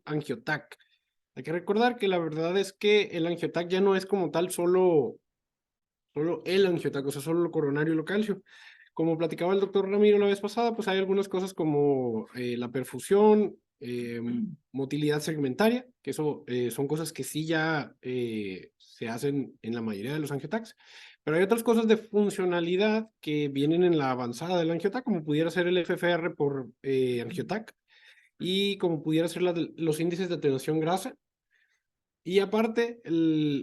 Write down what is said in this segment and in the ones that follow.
angiotac. Hay que recordar que la verdad es que el angiotac ya no es como tal solo el angiotac, o sea, solo lo coronario y lo calcio. Como platicaba el doctor Ramiro la vez pasada, pues hay algunas cosas como la perfusión, motilidad segmentaria, que eso son cosas que sí ya se hacen en la mayoría de los angiotacs, pero hay otras cosas de funcionalidad que vienen en la avanzada del angiotac, como pudiera ser el FFR por angiotac y como pudiera ser los índices de atenuación grasa. Y aparte,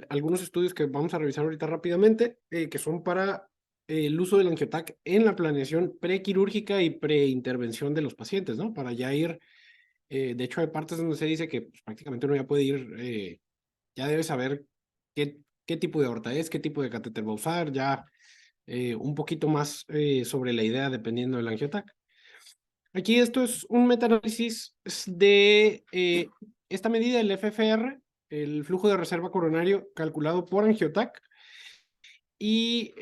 algunos estudios que vamos a revisar ahorita rápidamente, que son para el uso del angiotac en la planeación prequirúrgica y preintervención de los pacientes, ¿no? Para ya ir, de hecho hay partes donde se dice que pues, prácticamente uno ya puede ir, ya debe saber qué tipo de aorta es, qué tipo de catéter va a usar, ya un poquito más sobre la idea dependiendo del angiotac. Aquí esto es un metaanálisis de esta medida, el FFR, el flujo de reserva coronario calculado por angiotac y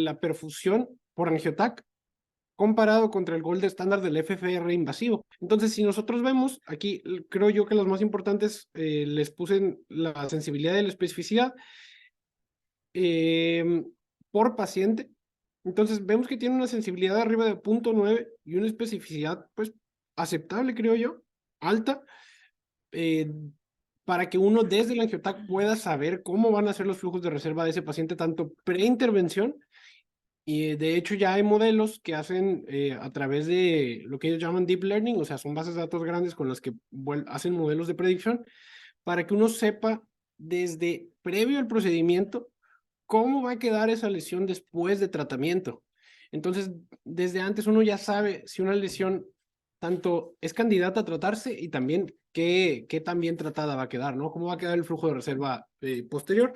la perfusión por angiotac comparado contra el gold estándar del FFR invasivo. Entonces, si nosotros vemos, aquí creo yo que los más importantes les puse la sensibilidad y la especificidad por paciente. Entonces, vemos que tiene una sensibilidad arriba de 0.9 y una especificidad, pues, aceptable, creo yo, alta, eh, para que uno desde el angiotac pueda saber cómo van a ser los flujos de reserva de ese paciente, tanto preintervención, y de hecho ya hay modelos que hacen a través de lo que ellos llaman deep learning, o sea, son bases de datos grandes con las que hacen modelos de predicción, para que uno sepa desde previo al procedimiento cómo va a quedar esa lesión después de tratamiento. Entonces, desde antes uno ya sabe si una lesión tanto es candidata a tratarse y también qué tan bien tratada va a quedar, ¿no? Cómo va a quedar el flujo de reserva posterior,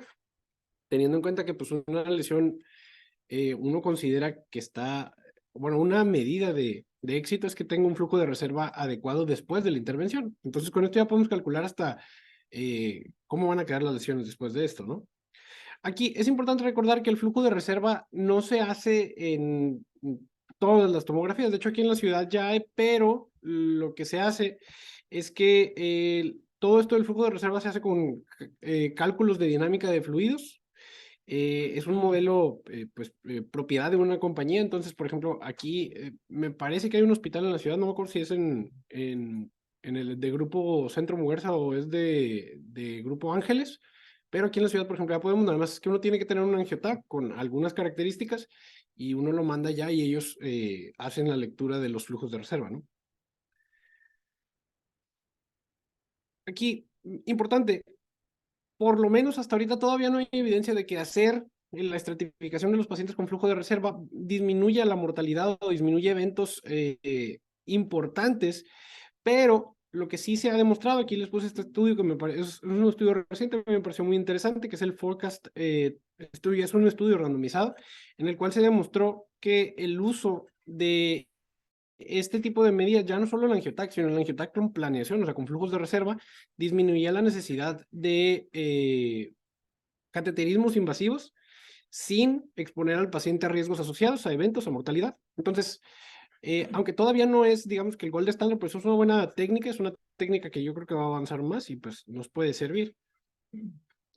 teniendo en cuenta que pues una lesión uno considera que está, bueno, una medida de éxito es que tenga un flujo de reserva adecuado después de la intervención. Entonces, con esto ya podemos calcular hasta cómo van a quedar las lesiones después de esto, ¿no? Aquí es importante recordar que el flujo de reserva no se hace en todas las tomografías. De hecho, aquí en la ciudad ya hay, pero lo que se hace es que todo esto del flujo de reserva se hace con cálculos de dinámica de fluidos. Es un modelo, pues, propiedad de una compañía. Entonces, por ejemplo, aquí me parece que hay un hospital en la ciudad, no me acuerdo si es en el de Grupo Centro Muguerza o es de Grupo Ángeles, pero aquí en la ciudad, por ejemplo, ya podemos, nada más es que uno tiene que tener un angiotac con algunas características y uno lo manda ya y ellos hacen la lectura de los flujos de reserva, ¿no? Aquí, importante, por lo menos hasta ahorita todavía no hay evidencia de que hacer la estratificación de los pacientes con flujo de reserva disminuya la mortalidad o disminuye eventos importantes, pero lo que sí se ha demostrado, aquí les puse este estudio que me parece, es un estudio reciente, me pareció muy interesante, que es el Forecast estudio, es un estudio randomizado, en el cual se demostró que el uso de este tipo de medidas, ya no solo el angiotac, sino el angiotac con planeación, o sea, con flujos de reserva, disminuía la necesidad de cateterismos invasivos sin exponer al paciente a riesgos asociados a eventos, a mortalidad. Entonces, aunque todavía no es, digamos que el gold estándar, pues es una buena técnica, es una técnica que yo creo que va a avanzar más y pues nos puede servir.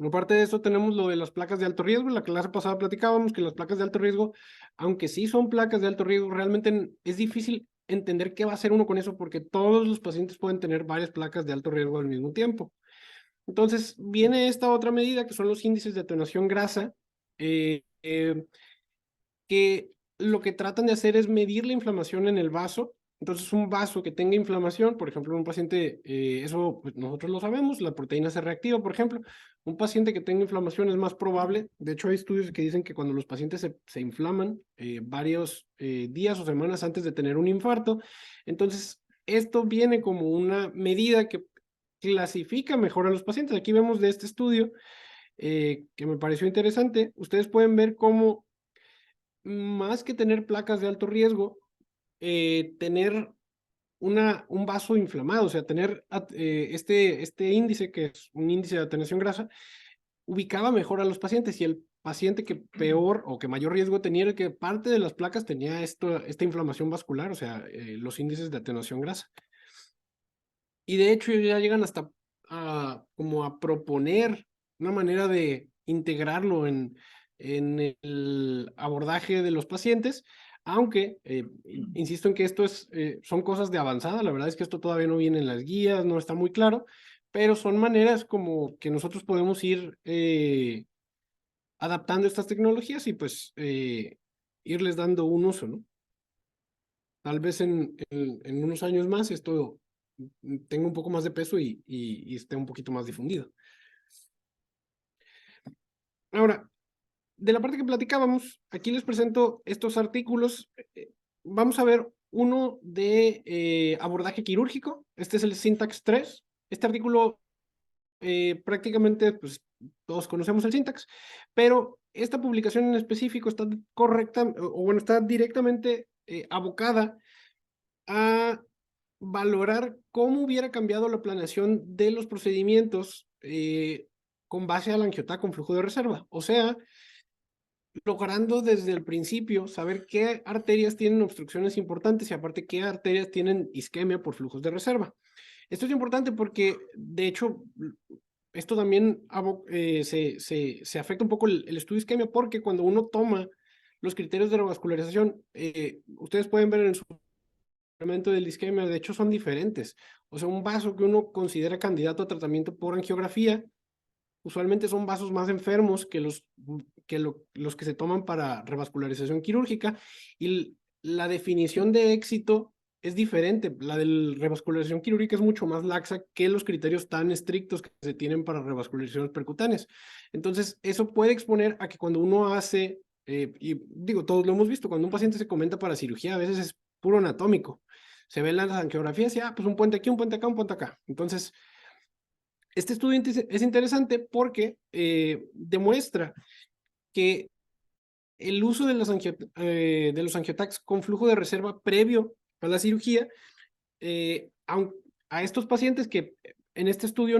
Aparte de eso, tenemos lo de las placas de alto riesgo. En la clase pasada platicábamos que las placas de alto riesgo, aunque sí son placas de alto riesgo, realmente es difícil entender qué va a hacer uno con eso porque todos los pacientes pueden tener varias placas de alto riesgo al mismo tiempo. Entonces, viene esta otra medida que son los índices de atenuación grasa, eh, eh, que lo que tratan de hacer es medir la inflamación en el vaso. Entonces, un vaso que tenga inflamación, por ejemplo, un paciente, eso pues, nosotros lo sabemos, la proteína se reactiva, por ejemplo, un paciente que tenga inflamación es más probable, de hecho hay estudios que dicen que cuando los pacientes se inflaman varios días o semanas antes de tener un infarto, entonces esto viene como una medida que clasifica mejor a los pacientes. Aquí vemos de este estudio que me pareció interesante, ustedes pueden ver cómo más que tener placas de alto riesgo, tener un vaso inflamado, o sea, tener este índice, que es un índice de atenuación grasa, ubicaba mejor a los pacientes y el paciente que peor o que mayor riesgo tenía era el que parte de las placas tenía esta inflamación vascular, o sea, los índices de atenuación grasa. y de hecho ya llegan hasta como a proponer una manera de integrarlo en el abordaje de los pacientes, aunque insisto en que esto son cosas de avanzada. La verdad es que esto todavía no viene en las guías, no está muy claro, pero son maneras como que nosotros podemos ir adaptando estas tecnologías y pues irles dando un uso, ¿no? Tal vez en unos años más esto tenga un poco más de peso y esté un poquito más difundido. Ahora, de la parte que platicábamos, aquí les presento estos artículos. Vamos a ver uno de abordaje quirúrgico. Este es el Syntax 3. Este artículo prácticamente, pues todos conocemos el Syntax, pero esta publicación en específico está correcta, o bueno, está directamente abocada a valorar cómo hubiera cambiado la planeación de los procedimientos con base al angiotac con flujo de reserva. O sea, logrando desde el principio saber qué arterias tienen obstrucciones importantes y aparte qué arterias tienen isquemia por flujos de reserva. Esto es importante porque, de hecho, esto también se afecta un poco el estudio isquemia, porque cuando uno toma los criterios de revascularización, ustedes pueden ver en su elemento del isquemia, de hecho son diferentes. O sea, un vaso que uno considera candidato a tratamiento por angiografía, usualmente son vasos más enfermos que los que se toman para revascularización quirúrgica, y la definición de éxito es diferente. La de revascularización quirúrgica es mucho más laxa que los criterios tan estrictos que se tienen para revascularizaciones percutáneas. Entonces, eso puede exponer a que cuando uno hace, y digo, todos lo hemos visto, cuando un paciente se comenta para cirugía, a veces es puro anatómico. Se ven las angiografías y, pues un puente aquí, un puente acá, un puente acá. Entonces, este estudio es interesante porque demuestra que el uso de los angiotacs con flujo de reserva previo a la cirugía, a estos pacientes que en este estudio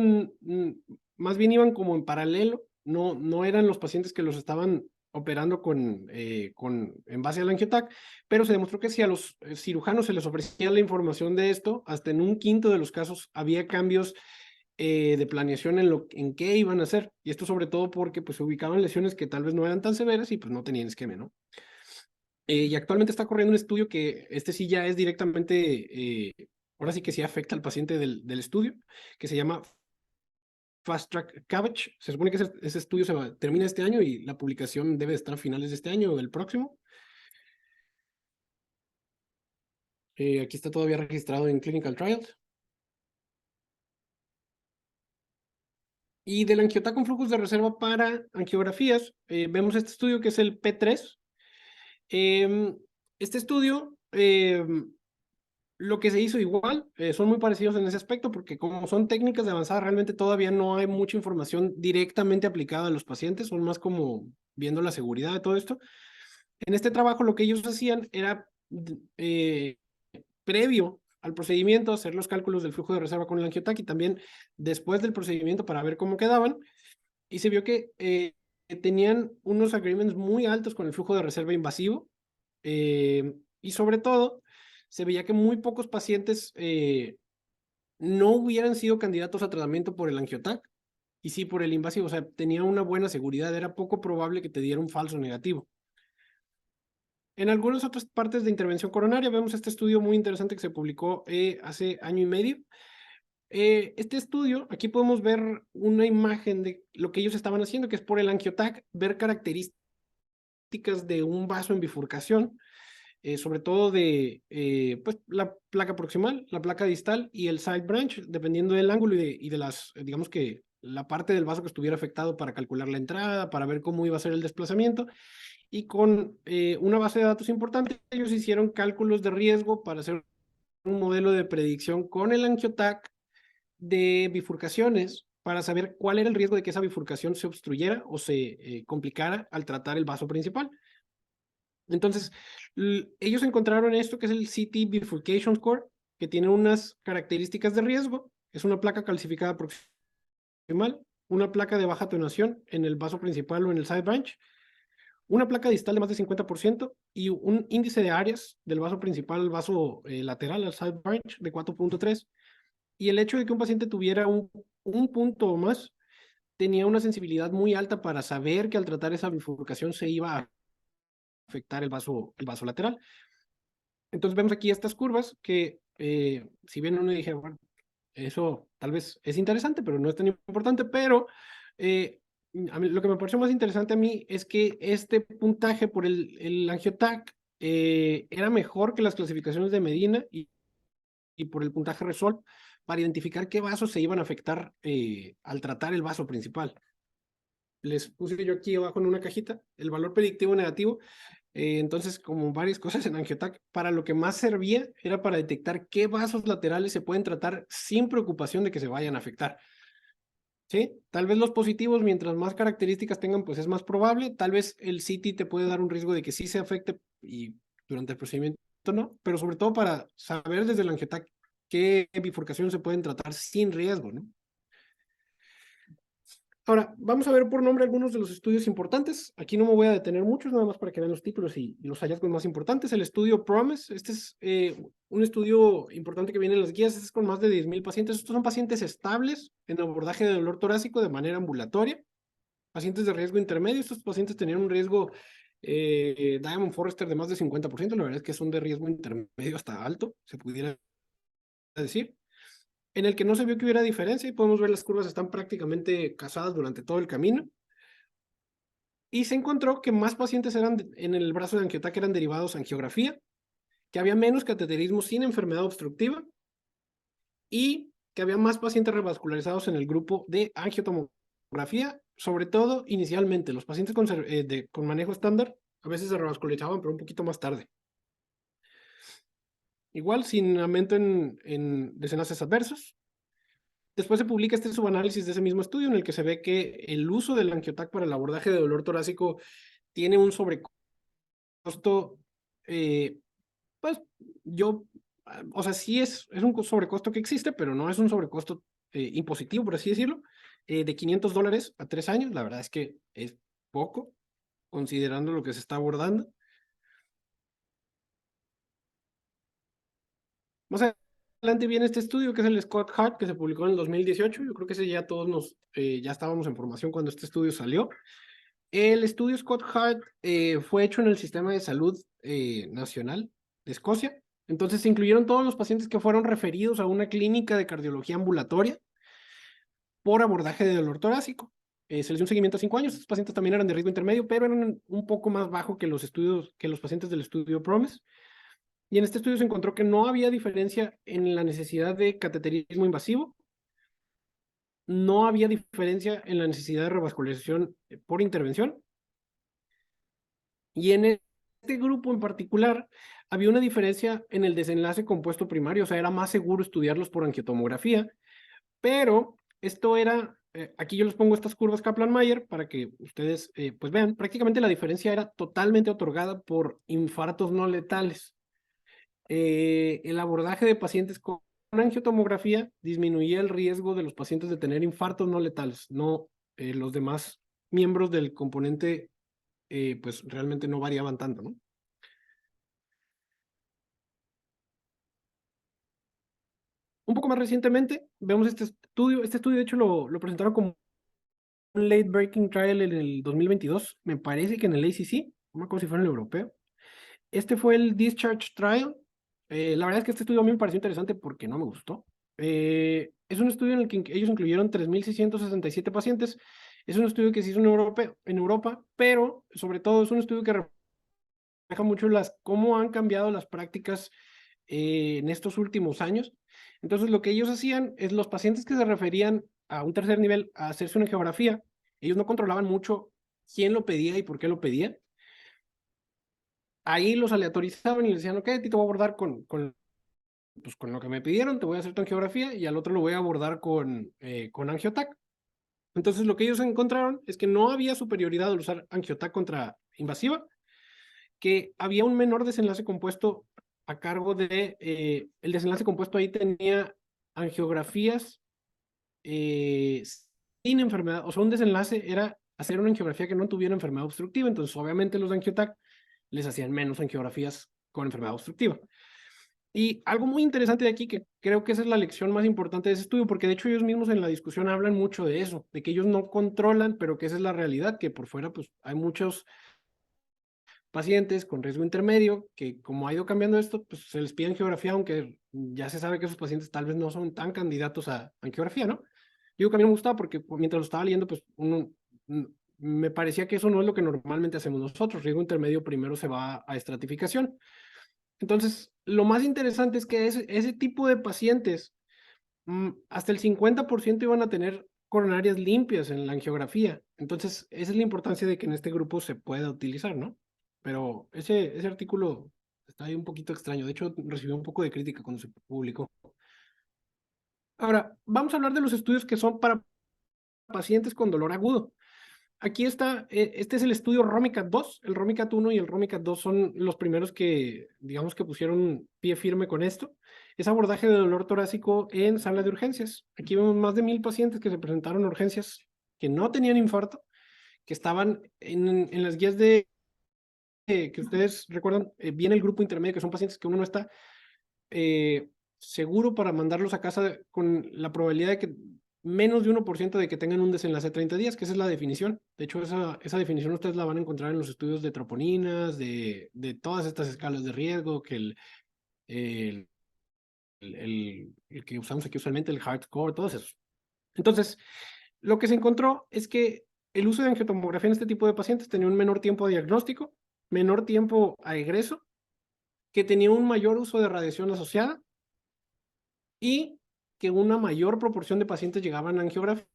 más bien iban como en paralelo, no eran los pacientes que los estaban operando en base al angiotac, pero se demostró que si a los cirujanos se les ofrecía la información de esto, hasta en un quinto de los casos había cambios de planeación en qué iban a hacer. Y esto sobre todo porque pues se ubicaban lesiones que tal vez no eran tan severas y pues no tenían esquema, ¿no? Y actualmente está corriendo un estudio que este sí ya es directamente, ahora sí que sí afecta al paciente del estudio, que se llama Fast Track CABG. Se supone que ese estudio termina este año y la publicación debe estar a finales de este año o del próximo. Aquí está todavía registrado en Clinical Trials. Y del angiotac con flujos de reserva para angiografías, vemos este estudio que es el P3. Este estudio, lo que se hizo igual, son muy parecidos en ese aspecto, porque como son técnicas de avanzada, realmente todavía no hay mucha información directamente aplicada a los pacientes, son más como viendo la seguridad de todo esto. En este trabajo lo que ellos hacían era, eh, previo al procedimiento, hacer los cálculos del flujo de reserva con el angiotac y también después del procedimiento para ver cómo quedaban, y se vio que tenían unos agreements muy altos con el flujo de reserva invasivo, y sobre todo se veía que muy pocos pacientes no hubieran sido candidatos a tratamiento por el angiotac y sí por el invasivo. O sea, tenía una buena seguridad, era poco probable que te diera un falso negativo. En algunas otras partes de intervención coronaria vemos este estudio muy interesante que se publicó hace año y medio. Este estudio, aquí podemos ver una imagen de lo que ellos estaban haciendo, que es por el angiotac, ver características de un vaso en bifurcación, sobre todo de pues, la placa proximal, la placa distal y el side branch, dependiendo del ángulo y de las, digamos que la parte del vaso que estuviera afectado, para calcular la entrada, para ver cómo iba a ser el desplazamiento. Y con una base de datos importante, ellos hicieron cálculos de riesgo para hacer un modelo de predicción con el angiotac de bifurcaciones, para saber cuál era el riesgo de que esa bifurcación se obstruyera o se complicara al tratar el vaso principal. Entonces, ellos encontraron esto que es el CT Bifurcation Score, que tiene unas características de riesgo. Es una placa calcificada proximal, una placa de baja atenuación en el vaso principal o en el side branch, una placa distal de más de 50% y un índice de áreas del vaso principal al vaso lateral, al side branch, de 4.3. y el hecho de que un paciente tuviera un punto o más tenía una sensibilidad muy alta para saber que al tratar esa bifurcación se iba a afectar el vaso lateral. Entonces vemos aquí estas curvas que, si bien uno dije, bueno, eso tal vez es interesante, pero no es tan importante, pero lo que me pareció más interesante a mí es que este puntaje por el Angiotac era mejor que las clasificaciones de Medina y por el puntaje Resolve para identificar qué vasos se iban a afectar al tratar el vaso principal. Les puse yo aquí abajo en una cajita el valor predictivo negativo. Entonces, como varias cosas en Angiotac, para lo que más servía era para detectar qué vasos laterales se pueden tratar sin preocupación de que se vayan a afectar. ¿Sí? Tal vez los positivos, mientras más características tengan, pues es más probable. Tal vez el CT te puede dar un riesgo de que sí se afecte y durante el procedimiento no, pero sobre todo para saber desde el Angiotac qué bifurcaciones se pueden tratar sin riesgo, ¿no? Ahora, vamos a ver por nombre algunos de los estudios importantes. Aquí no me voy a detener muchos, nada más para que vean los títulos y los hallazgos más importantes. El estudio PROMISE, este es un estudio importante que viene en las guías, este es con más de 10,000 pacientes. Estos son pacientes estables en abordaje de dolor torácico de manera ambulatoria, pacientes de riesgo intermedio. Estos pacientes tenían un riesgo Diamond Forrester de más de 50%, la verdad es que son de riesgo intermedio hasta alto, se pudiera decir, en el que no se vio que hubiera diferencia y podemos ver las curvas están prácticamente casadas durante todo el camino. Y se encontró que más pacientes en el brazo de Angiotac eran derivados a angiografía, que había menos cateterismo sin enfermedad obstructiva y que había más pacientes revascularizados en el grupo de angiotomografía, sobre todo inicialmente. Los pacientes con manejo estándar a veces se revascularizaban, pero un poquito más tarde. Igual, sin aumento en desenlaces adversos. Después se publica este subanálisis de ese mismo estudio en el que se ve que el uso del Angiotac para el abordaje de dolor torácico tiene un sobrecosto, pues yo, o sea, sí es un sobrecosto que existe, pero no es un sobrecosto impositivo, por así decirlo, de $500 a 3 años. La verdad es que es poco, considerando lo que se está abordando. Más adelante viene este estudio que es el Scott Hart, que se publicó en el 2018. Yo creo que ese ya todos ya estábamos en formación cuando este estudio salió. El estudio Scott Hart fue hecho en el Sistema de Salud Nacional de Escocia. Entonces se incluyeron todos los pacientes que fueron referidos a una clínica de cardiología ambulatoria por abordaje de dolor torácico. Se les dio un seguimiento a 5 años. Estos pacientes también eran de riesgo intermedio, pero eran un poco más bajo que los pacientes del estudio PROMISE. Y en este estudio se encontró que no había diferencia en la necesidad de cateterismo invasivo, no había diferencia en la necesidad de revascularización por intervención, y en este grupo en particular había una diferencia en el desenlace compuesto primario, o sea, era más seguro estudiarlos por angiotomografía, pero esto era, aquí yo les pongo estas curvas Kaplan-Meier para que ustedes pues vean, prácticamente la diferencia era totalmente otorgada por infartos no letales. El abordaje de pacientes con angiotomografía disminuía el riesgo de los pacientes de tener infartos no letales, no los demás miembros del componente pues realmente no variaban tanto, ¿no? Un poco más recientemente vemos este estudio de hecho lo presentaron como un late breaking trial en el 2022, me parece que en el ACC, no me acuerdo si fue en el europeo. Este fue el Discharge Trial. La verdad es que este estudio a mí me pareció interesante porque no me gustó. Es un estudio en el que ellos incluyeron 3,667 pacientes. Es un estudio que se hizo en Europa, pero sobre todo es un estudio que refleja mucho cómo han cambiado las prácticas en estos últimos años. Entonces, lo que ellos hacían es los pacientes que se referían a un tercer nivel a hacerse una geografía, ellos no controlaban mucho quién lo pedía y por qué lo pedía. Ahí los aleatorizaban y les decían, ok, a ti te voy a abordar pues, con lo que me pidieron, te voy a hacer tu angiografía y al otro lo voy a abordar con Angiotac. Entonces, lo que ellos encontraron es que no había superioridad al usar Angiotac contra invasiva, que había un menor desenlace compuesto a cargo el desenlace compuesto ahí tenía angiografías sin enfermedad, o sea, un desenlace era hacer una angiografía que no tuviera enfermedad obstructiva, entonces obviamente los de Angiotac les hacían menos angiografías con enfermedad obstructiva. Y algo muy interesante de aquí, que creo que esa es la lección más importante de ese estudio, porque de hecho ellos mismos en la discusión hablan mucho de eso, de que ellos no controlan, pero que esa es la realidad, que por fuera pues hay muchos pacientes con riesgo intermedio, que como ha ido cambiando esto, pues se les pide angiografía, aunque ya se sabe que esos pacientes tal vez no son tan candidatos a angiografía, ¿no? Digo que a mí me gustaba porque mientras lo estaba leyendo, pues me parecía que eso no es lo que normalmente hacemos nosotros. Riesgo intermedio primero se va a estratificación. Entonces, lo más interesante es que ese tipo de pacientes, hasta el 50% iban a tener coronarias limpias en la angiografía. Entonces, esa es la importancia de que en este grupo se pueda utilizar, ¿no? Pero ese artículo está ahí un poquito extraño. De hecho, recibió un poco de crítica cuando se publicó. Ahora, vamos a hablar de los estudios que son para pacientes con dolor agudo. Aquí está, este es el estudio ROMICAT-2. El ROMICAT-1 y el ROMICAT-2 son los primeros que, digamos, que pusieron pie firme con esto. Es abordaje de dolor torácico en sala de urgencias. Aquí vemos más de 1000 pacientes que se presentaron a urgencias, que no tenían infarto, que estaban en las guías que ustedes recuerdan, viene el grupo intermedio, que son pacientes que uno no está eh, seguro para mandarlos a casa con la probabilidad de que menos de 1% de que tengan un desenlace de 30 días, que esa es la definición. De hecho, esa definición ustedes la van a encontrar en los estudios de troponinas, de todas estas escalas de riesgo, que el, el que usamos aquí usualmente, el hardcore, todos esos. Entonces, lo que se encontró es que el uso de angiotomografía en este tipo de pacientes tenía un menor tiempo de diagnóstico, menor tiempo a egreso, que tenía un mayor uso de radiación asociada y que una mayor proporción de pacientes llegaban a angiografía,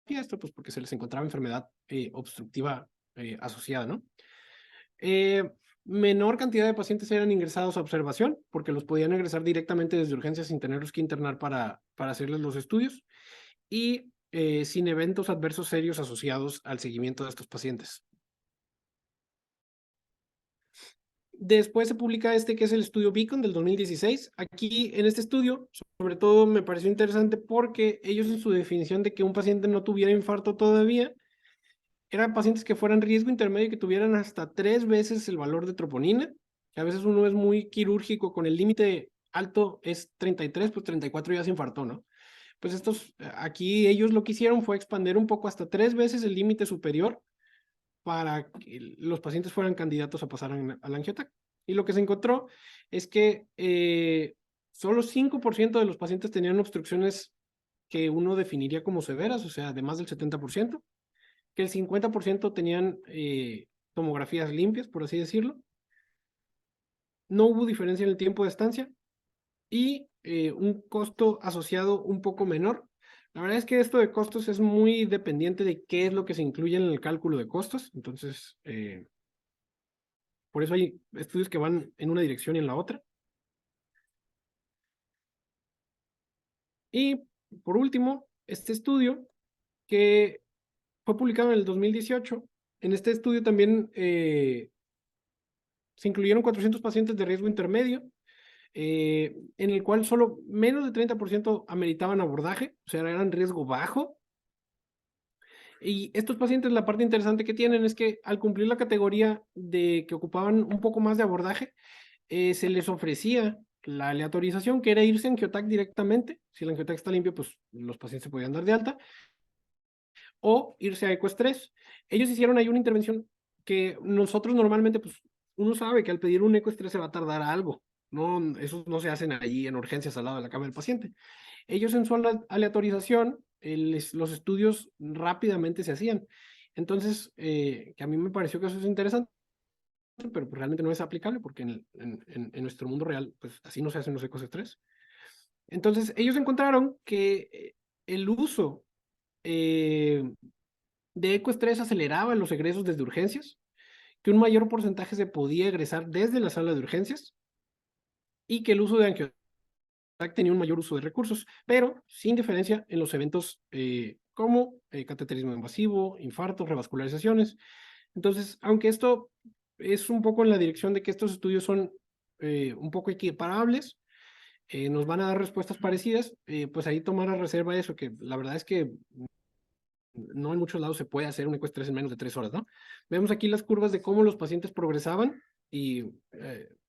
esto pues porque se les encontraba enfermedad obstructiva asociada, ¿no? Eh, Menor cantidad de pacientes eran ingresados a observación, porque los podían ingresar directamente desde urgencias sin tenerlos que internar para hacerles los estudios, y sin eventos adversos serios asociados al seguimiento de estos pacientes. Después se publica este que es el estudio Beacon del 2016. Aquí en este estudio, sobre todo me pareció interesante porque ellos en su definición de que un paciente no tuviera infarto todavía, eran pacientes que fueran riesgo intermedio y que tuvieran hasta 3 veces el valor de troponina, que a veces uno es muy quirúrgico con el límite alto es 33, pues 34 ya se infartó, ¿no? Pues aquí ellos lo que hicieron fue expandir un poco hasta 3 veces el límite superior para que los pacientes fueran candidatos a pasar a la angiotac. Y lo que se encontró es que solo 5% de los pacientes tenían obstrucciones que uno definiría como severas, o sea, de más del 70%, que el 50% tenían tomografías limpias, por así decirlo. No hubo diferencia en el tiempo de estancia y un costo asociado un poco menor. La verdad es que esto de costos es muy dependiente de qué es lo que se incluye en el cálculo de costos. Entonces, por eso hay estudios que van en una dirección y en la otra. Y por último, este estudio que fue publicado en el 2018. En este estudio también se incluyeron 400 pacientes de riesgo intermedio, en el cual solo menos de 30% ameritaban abordaje, o sea, eran riesgo bajo. Y estos pacientes, la parte interesante que tienen es que al cumplir la categoría de que ocupaban un poco más de abordaje, se les ofrecía la aleatorización, que era irse en Angiotac directamente. Si el Angiotac está limpio, pues los pacientes se podían dar de alta, o irse a ecoestrés. Ellos hicieron ahí una intervención que nosotros normalmente, pues uno sabe que al pedir un ecoestrés se va a tardar algo. No, esos no se hacen allí en urgencias al lado de la cama del paciente. Ellos en su aleatorización, los estudios rápidamente se hacían. Entonces, que a mí me pareció que eso es interesante, pero pues realmente no es aplicable porque en nuestro mundo real, pues así no se hacen los ecoestrés. Entonces, ellos encontraron que el uso de ecoestrés aceleraba los egresos desde urgencias, que un mayor porcentaje se podía egresar desde la sala de urgencias y que el uso de angiotac tenía un mayor uso de recursos, pero sin diferencia en los eventos como cateterismo invasivo, infartos, revascularizaciones. Entonces, aunque esto es un poco en la dirección de que estos estudios son un poco equiparables, nos van a dar respuestas parecidas, pues ahí tomar a reserva eso, que la verdad es que no en muchos lados se puede hacer un ecoestrés en menos de 3 horas, ¿no? Vemos aquí las curvas de cómo los pacientes progresaban y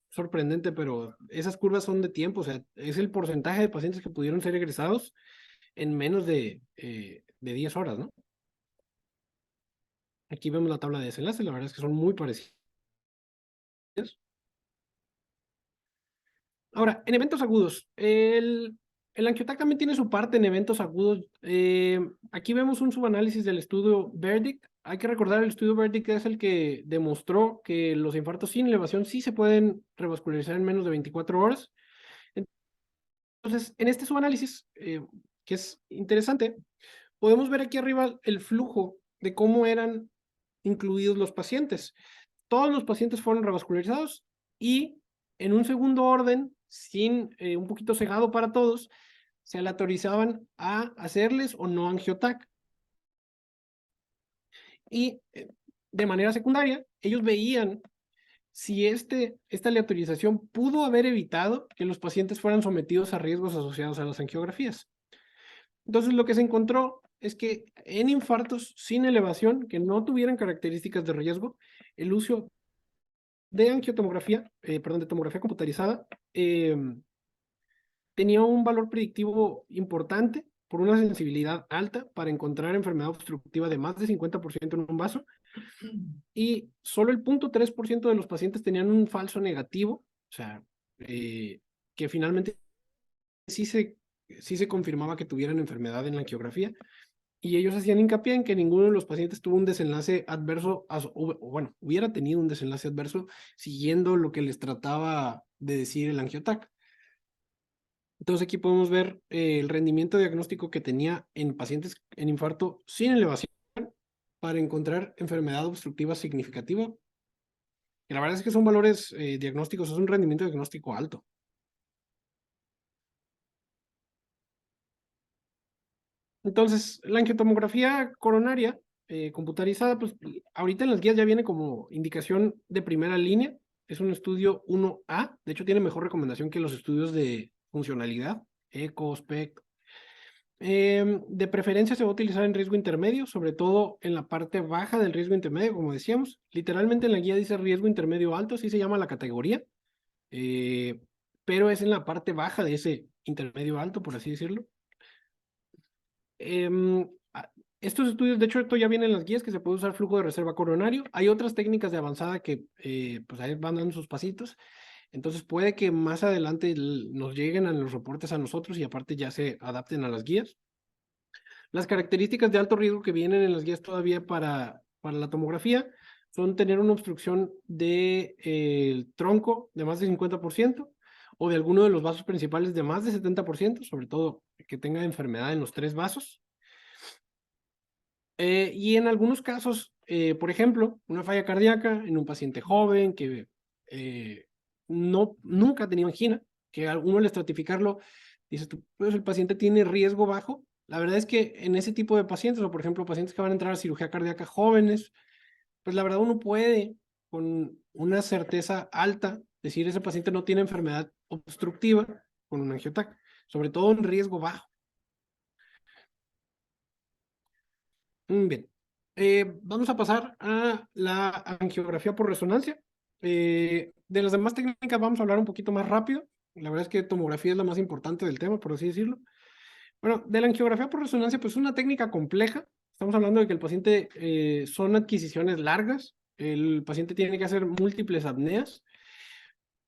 sorprendente, pero esas curvas son de tiempo, o sea, es el porcentaje de pacientes que pudieron ser egresados en menos de 10 horas, ¿no? Aquí vemos la tabla de desenlace, la verdad es que son muy parecidos. Ahora, en eventos agudos, el Angiotac también tiene su parte en eventos agudos. Aquí vemos un subanálisis del estudio Verdict. Hay que recordar, el estudio Verdict es el que demostró que los infartos sin elevación sí se pueden revascularizar en menos de 24 horas. Entonces, en este subanálisis, que es interesante, podemos ver aquí arriba el flujo de cómo eran incluidos los pacientes. Todos los pacientes fueron revascularizados y en un segundo orden, sin un poquito cegado para todos, se aleatorizaban a hacerles o no angiotac. Y de manera secundaria, ellos veían si esta aleatorización pudo haber evitado que los pacientes fueran sometidos a riesgos asociados a las angiografías. Entonces, lo que se encontró es que en infartos sin elevación, que no tuvieran características de riesgo, el uso de angiotomografía, perdón, de tomografía computarizada, tenía un valor predictivo importante por una sensibilidad alta para encontrar enfermedad obstructiva de más de 50% en un vaso, y solo el 0.3% de los pacientes tenían un falso negativo, o sea, que finalmente sí se confirmaba que tuvieran enfermedad en la angiografía, y ellos hacían hincapié en que ninguno de los pacientes tuvo un desenlace adverso, o bueno, hubiera tenido un desenlace adverso siguiendo lo que les trataba de decir el angiotac. Entonces aquí podemos ver el rendimiento diagnóstico que tenía en pacientes en infarto sin elevación para encontrar enfermedad obstructiva significativa. Y la verdad es que son valores diagnósticos, es un rendimiento diagnóstico alto. Entonces, la angiotomografía coronaria computarizada, pues ahorita en las guías ya viene como indicación de primera línea. Es un estudio 1A, de hecho tiene mejor recomendación que los estudios de funcionalidad, ECO, SPECT. De preferencia se va a utilizar en riesgo intermedio, sobre todo en la parte baja del riesgo intermedio, como decíamos. Literalmente en la guía dice riesgo intermedio alto, así se llama la categoría, eh, pero es en la parte baja de ese intermedio alto, por así decirlo. Estos estudios, de hecho, esto ya viene en las guías, que se puede usar flujo de reserva coronario. Hay otras técnicas de avanzada que pues ahí van dando sus pasitos. Entonces puede que más adelante nos lleguen a los reportes a nosotros y aparte ya se adapten a las guías. Las características de alto riesgo que vienen en las guías todavía para la tomografía son tener una obstrucción del tronco de más de 50% o de alguno de los vasos principales de más de 70%, sobre todo que tenga enfermedad en los 3 vasos. Y en algunos casos, por ejemplo, una falla cardíaca en un paciente joven que nunca ha tenido angina, que a alguno al estratificarlo, dices tú, pues el paciente tiene riesgo bajo. La verdad es que en ese tipo de pacientes, o por ejemplo, pacientes que van a entrar a cirugía cardíaca jóvenes, pues la verdad uno puede con una certeza alta decir ese paciente no tiene enfermedad obstructiva con un angiotac, sobre todo en riesgo bajo. Bien. Vamos a pasar a la angiografía por resonancia. De las demás técnicas vamos a hablar un poquito más rápido. La verdad es que tomografía es la más importante del tema, por así decirlo. Bueno, de la angiografía por resonancia, pues es una técnica compleja. Estamos hablando de que el paciente son adquisiciones largas. El paciente tiene que hacer múltiples apneas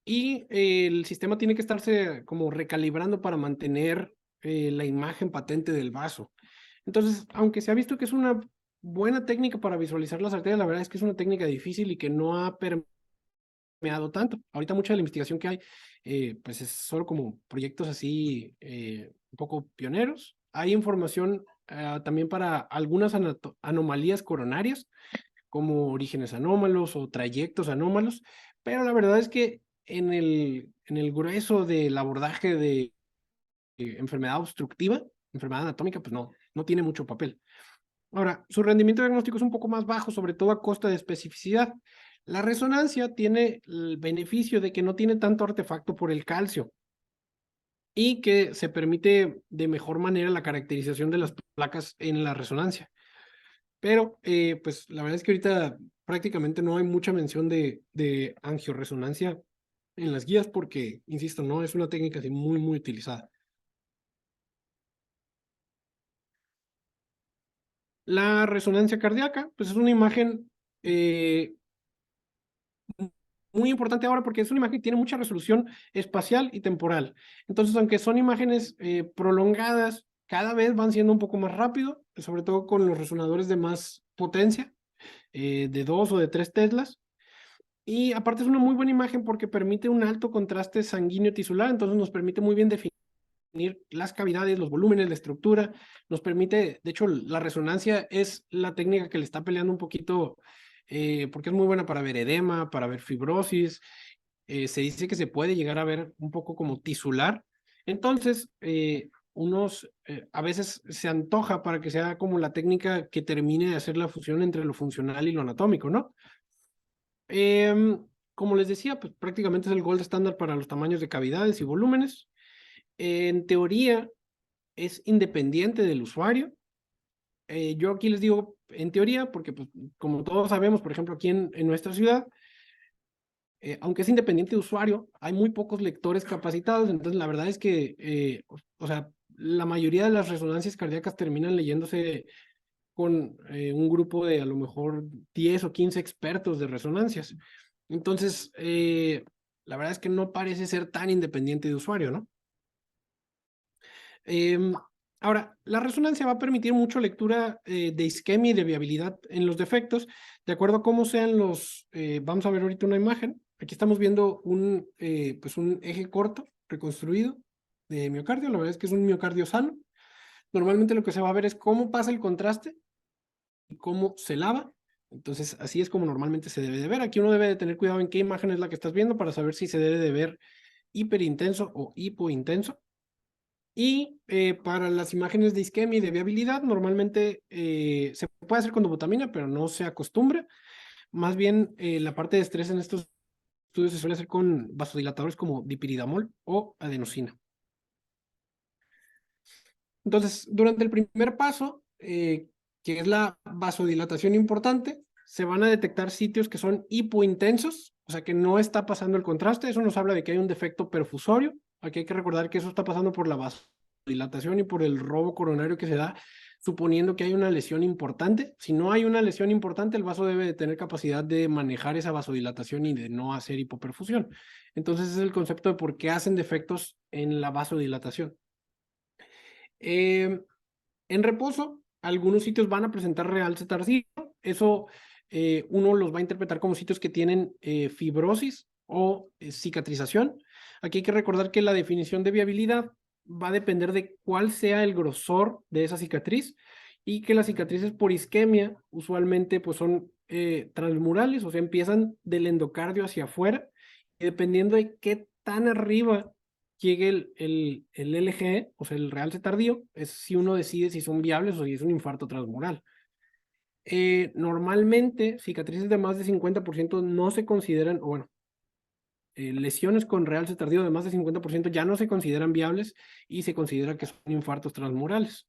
y el sistema tiene que estarse como recalibrando para mantener la imagen patente del vaso. Entonces, aunque se ha visto que es una buena técnica para visualizar las arterias, la verdad es que es una técnica difícil y que no ha permeado tanto. Ahorita mucha de la investigación que hay, pues es solo como proyectos así un poco pioneros. Hay información también para algunas anomalías coronarias, como orígenes anómalos o trayectos anómalos, pero la verdad es que en el grueso del abordaje de enfermedad obstructiva, enfermedad anatómica, pues no tiene mucho papel. Ahora, su rendimiento diagnóstico es un poco más bajo, sobre todo a costa de especificidad. La resonancia tiene el beneficio de que no tiene tanto artefacto por el calcio y que se permite de mejor manera la caracterización de las placas en la resonancia. Pero, pues la verdad es que ahorita prácticamente no hay mucha mención de angioresonancia en las guías porque, insisto, no es una técnica así muy, muy utilizada. La resonancia cardíaca, pues es una imagen muy importante ahora porque es una imagen que tiene mucha resolución espacial y temporal. Entonces, aunque son imágenes prolongadas, cada vez van siendo un poco más rápido, sobre todo con los resonadores de más potencia, de 2 o de 3 teslas. Y aparte es una muy buena imagen porque permite un alto contraste sanguíneo tisular, entonces nos permite muy bien definir las cavidades, los volúmenes, la estructura, nos permite, de hecho, la resonancia es la técnica que le está peleando un poquito, porque es muy buena para ver edema, para ver fibrosis, se dice que se puede llegar a ver un poco como tisular, entonces, a veces se antoja para que sea como la técnica que termine de hacer la fusión entre lo funcional y lo anatómico, ¿no? Como les decía, pues prácticamente es el gold estándar para los tamaños de cavidades y volúmenes. En teoría, es independiente del usuario. Yo aquí les digo en teoría, porque pues, como todos sabemos, por ejemplo, aquí en nuestra ciudad, aunque es independiente de usuario, hay muy pocos lectores capacitados, entonces la verdad es que, o sea, la mayoría de las resonancias cardíacas terminan leyéndose con un grupo de a lo mejor 10 o 15 expertos de resonancias. Entonces, la verdad es que no parece ser tan independiente de usuario, ¿no? Em, Ahora, la resonancia va a permitir mucho lectura de isquemia y de viabilidad en los defectos, de acuerdo a cómo sean los, vamos a ver ahorita una imagen. Aquí estamos viendo pues un eje corto reconstruido de miocardio, la verdad es que es un miocardio sano. Normalmente lo que se va a ver es cómo pasa el contraste y cómo se lava. Entonces, así es como normalmente se debe de ver. Aquí uno debe de tener cuidado en qué imagen es la que estás viendo para saber si se debe de ver hiperintenso o hipointenso. Y para las imágenes de isquemia y de viabilidad, normalmente se puede hacer con dobutamina, pero no se acostumbra. Más bien, la parte de estrés en estos estudios se suele hacer con vasodilatadores como dipiridamol o adenosina. Entonces, durante el primer paso, que es la vasodilatación importante, se van a detectar sitios que son hipointensos, o sea que no está pasando el contraste. Eso nos habla de que hay un defecto perfusorio. Aquí hay que recordar que eso está pasando por la vasodilatación y por el robo coronario que se da, suponiendo que hay una lesión importante. Si no hay una lesión importante, el vaso debe de tener capacidad de manejar esa vasodilatación y de no hacer hipoperfusión. Entonces, ese es el concepto de por qué hacen defectos en la vasodilatación. En reposo, algunos sitios van a presentar realce tardío. Eso uno los va a interpretar como sitios que tienen fibrosis o cicatrización. Aquí hay que recordar que la definición de viabilidad va a depender de cuál sea el grosor de esa cicatriz y que las cicatrices por isquemia usualmente pues son transmurales, o sea, empiezan del endocardio hacia afuera y dependiendo de qué tan arriba llegue el LG, o sea, el realce tardío, es si uno decide si son viables o si es un infarto transmural. Normalmente, cicatrices de más de 50% no se consideran, o bueno, lesiones con realce tardío de más de 50% ya no se consideran viables y se considera que son infartos transmurales.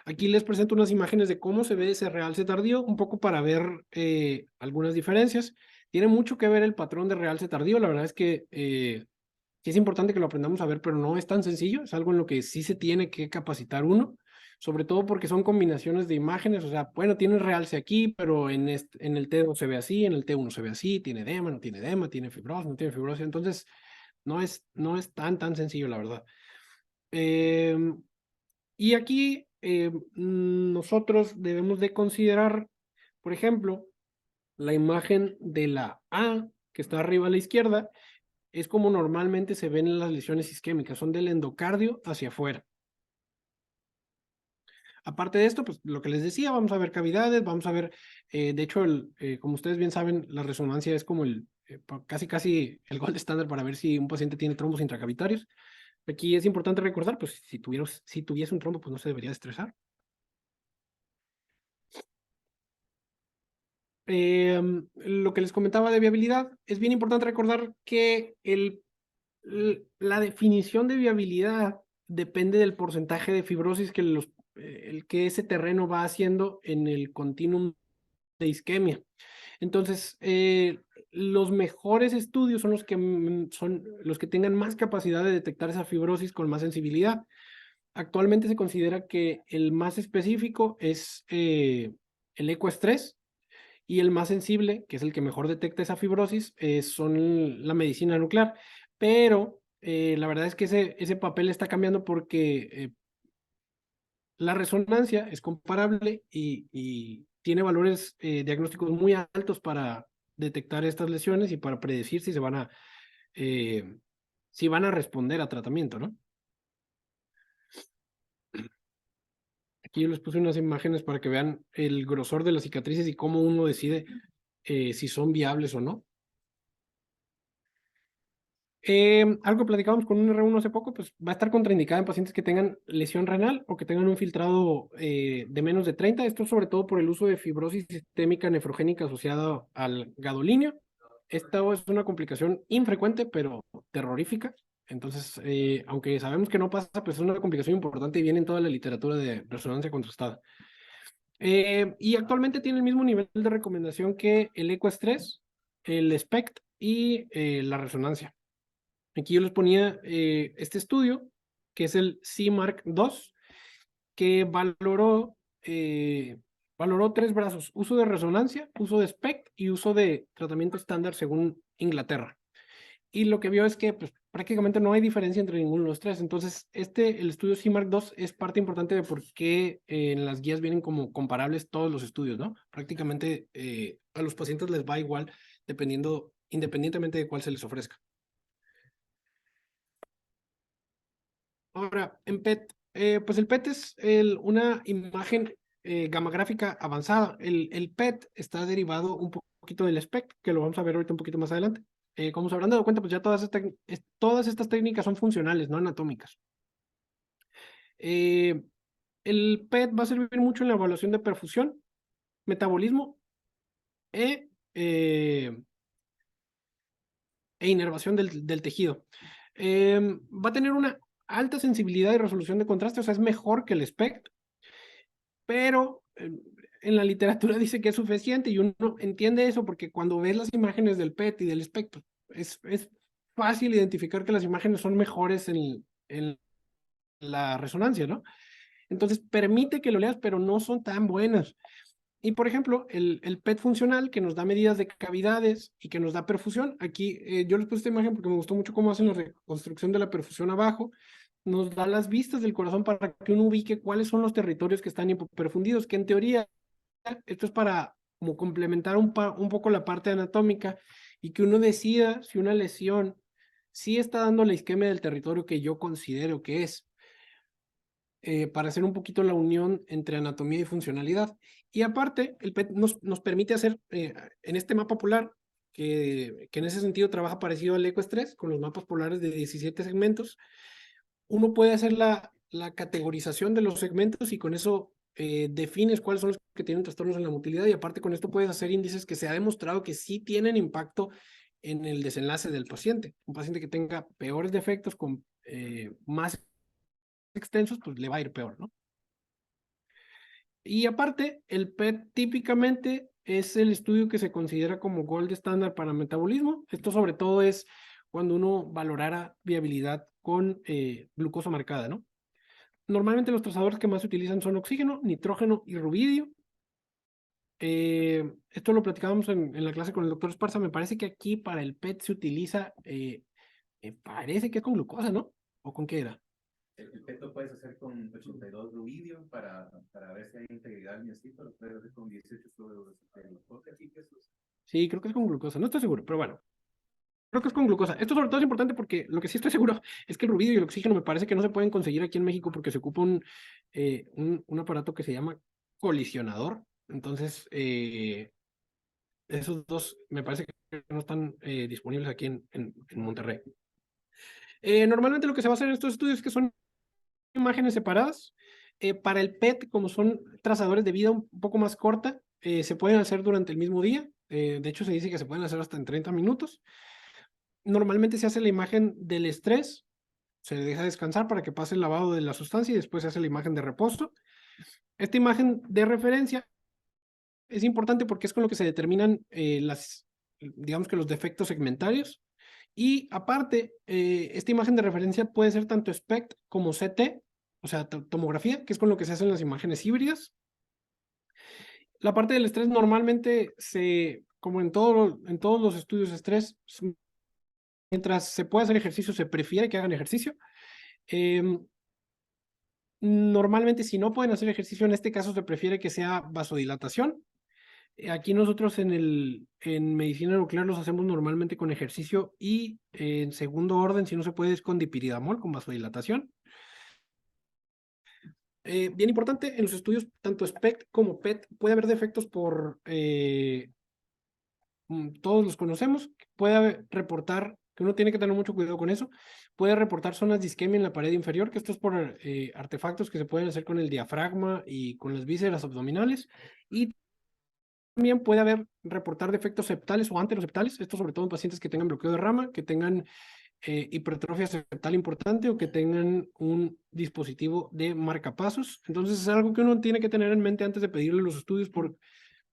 Aquí les presento unas imágenes de cómo se ve ese realce tardío, un poco para ver algunas diferencias. Tiene mucho que ver el patrón de realce tardío, la verdad es que sí es importante que lo aprendamos a ver, pero no es tan sencillo, es algo en lo que sí se tiene que capacitar uno, sobre todo porque son combinaciones de imágenes, o sea, bueno, tiene realce aquí, pero en el T2 se ve así, en el T1 se ve así, tiene edema, no tiene edema, tiene fibrosis, no tiene fibrosis, entonces no es tan sencillo, la verdad. Y aquí nosotros debemos de considerar, por ejemplo, la imagen de la A, que está arriba a la izquierda, es como normalmente se ven en las lesiones isquémicas, son del endocardio hacia afuera. Aparte de esto, pues lo que les decía, vamos a ver cavidades, vamos a ver, de hecho, como ustedes bien saben, la resonancia es como casi el gold estándar para ver si un paciente tiene trombos intracavitarios. Aquí es importante recordar, pues si tuviese un trombo, pues no se debería estresar. Lo que les comentaba de viabilidad, es bien importante recordar que la definición de viabilidad depende del porcentaje de fibrosis que ese terreno va haciendo en el continuum de isquemia. Entonces, los mejores estudios son los que tengan más capacidad de detectar esa fibrosis con más sensibilidad. Actualmente se considera que el más específico es el ecoestrés, y el más sensible, que es el que mejor detecta esa fibrosis, son la medicina nuclear. Pero la verdad es que ese papel está cambiando porque la resonancia es comparable y tiene valores diagnósticos muy altos para detectar estas lesiones y para predecir eh, si van a responder a tratamiento, ¿no? Aquí yo les puse unas imágenes para que vean el grosor de las cicatrices y cómo uno decide si son viables o no. Algo que platicábamos con un R1 hace poco, pues va a estar contraindicada en pacientes que tengan lesión renal o que tengan un filtrado de menos de 30. Esto sobre todo por el uso de fibrosis sistémica nefrogénica asociada al gadolinio. Esta es una complicación infrecuente, pero terrorífica. Entonces, aunque sabemos que no pasa, pues es una complicación importante y viene en toda la literatura de resonancia contrastada. Y actualmente tiene el mismo nivel de recomendación que el ecoestrés, el SPECT y la resonancia. Aquí yo les ponía este estudio, que es el CMARC 2, que valoró tres brazos: uso de resonancia, uso de SPECT y uso de tratamiento estándar según Inglaterra. Y lo que vio es que pues, prácticamente no hay diferencia entre ninguno de los tres. Entonces, el estudio CMARC 2 es parte importante de por qué en las guías vienen como comparables todos los estudios, ¿no? Prácticamente a los pacientes les va igual, independientemente de cuál se les ofrezca. Ahora, en PET, pues el PET es una imagen gamagráfica avanzada. El PET está derivado un poquito del SPECT, que lo vamos a ver ahorita un poquito más adelante. Como se habrán dado cuenta, pues ya todas estas técnicas son funcionales, no anatómicas. Eh, el PET va a servir mucho en la evaluación de perfusión, metabolismo e, eh, e inervación del tejido. Va a tener una alta sensibilidad y resolución de contraste, o sea, es mejor que el SPECT, pero en la literatura dice que es suficiente y uno entiende eso porque cuando ves las imágenes del PET y del espectro, es fácil identificar que las imágenes son mejores en la resonancia, ¿no? Entonces permite que lo leas, pero no son tan buenas. Y por ejemplo, el PET funcional, que nos da medidas de cavidades y que nos da perfusión. Aquí yo les puse esta imagen porque me gustó mucho cómo hacen la reconstrucción de la perfusión abajo. Nos da las vistas del corazón para que uno ubique cuáles son los territorios que están hipoperfundidos, que en teoría esto es para como complementar un poco la parte anatómica y que uno decida si una lesión sí está dando la isquemia del territorio que yo considero que es, para hacer un poquito la unión entre anatomía y funcionalidad. Y aparte, el PET nos permite hacer en este mapa polar, que en ese sentido trabaja parecido al ecoestrés, con los mapas polares de 17 segmentos, uno puede hacer la categorización de los segmentos y con eso defines cuáles son los que tienen trastornos en la motilidad, y aparte con esto puedes hacer índices que se ha demostrado que sí tienen impacto en el desenlace del paciente. Un paciente que tenga peores defectos con más extensos, pues le va a ir peor, ¿no? Y aparte, el PET típicamente es el estudio que se considera como gold estándar para metabolismo. Esto sobre todo es cuando uno valorara viabilidad con glucosa marcada, ¿no? Normalmente los trazadores que más se utilizan son oxígeno, nitrógeno y rubidio. Esto lo platicábamos en la clase con el doctor Esparza. Me parece que aquí para el PET se utiliza, parece que es con glucosa, ¿no? ¿O con qué era? El PET lo puedes hacer con 82 rubidio para ver si hay integridad en el sitio, lo puedes hacer con 18 de glucosa. Sí, creo que es con glucosa, no estoy seguro, pero bueno. Creo que es con glucosa. Esto sobre todo es importante porque lo que sí estoy seguro es que el rubidio y el oxígeno me parece que no se pueden conseguir aquí en México porque se ocupa un aparato que se llama colisionador. Entonces, esos dos me parece que no están disponibles aquí en Monterrey. Normalmente lo que se va a hacer en estos estudios es que son imágenes separadas. Para el PET, como son trazadores de vida un poco más corta, se pueden hacer durante el mismo día. De hecho, se dice que se pueden hacer hasta en 30 minutos. Normalmente se hace la imagen del estrés, se deja descansar para que pase el lavado de la sustancia y después se hace la imagen de reposo. Esta imagen de referencia es importante porque es con lo que se determinan digamos que los defectos segmentarios. Y aparte, esta imagen de referencia puede ser tanto SPECT como CT, o sea, tomografía, que es con lo que se hacen las imágenes híbridas. La parte del estrés normalmente como en todos los estudios de estrés, mientras se pueda hacer ejercicio, se prefiere que hagan ejercicio. Normalmente, si no pueden hacer ejercicio, en este caso se prefiere que sea vasodilatación. Aquí nosotros en medicina nuclear los hacemos normalmente con ejercicio y en segundo orden, si no se puede, es con dipiridamol, con vasodilatación. Bien importante, en los estudios tanto SPECT como PET puede haber defectos todos los conocemos, puede reportar, que uno tiene que tener mucho cuidado con eso, puede reportar zonas de isquemia en la pared inferior, que esto es por artefactos que se pueden hacer con el diafragma y con las vísceras abdominales, y también puede reportar defectos septales o anteroseptales, esto sobre todo en pacientes que tengan bloqueo de rama, que tengan hipertrofia septal importante o que tengan un dispositivo de marcapasos. Entonces es algo que uno tiene que tener en mente antes de pedirle los estudios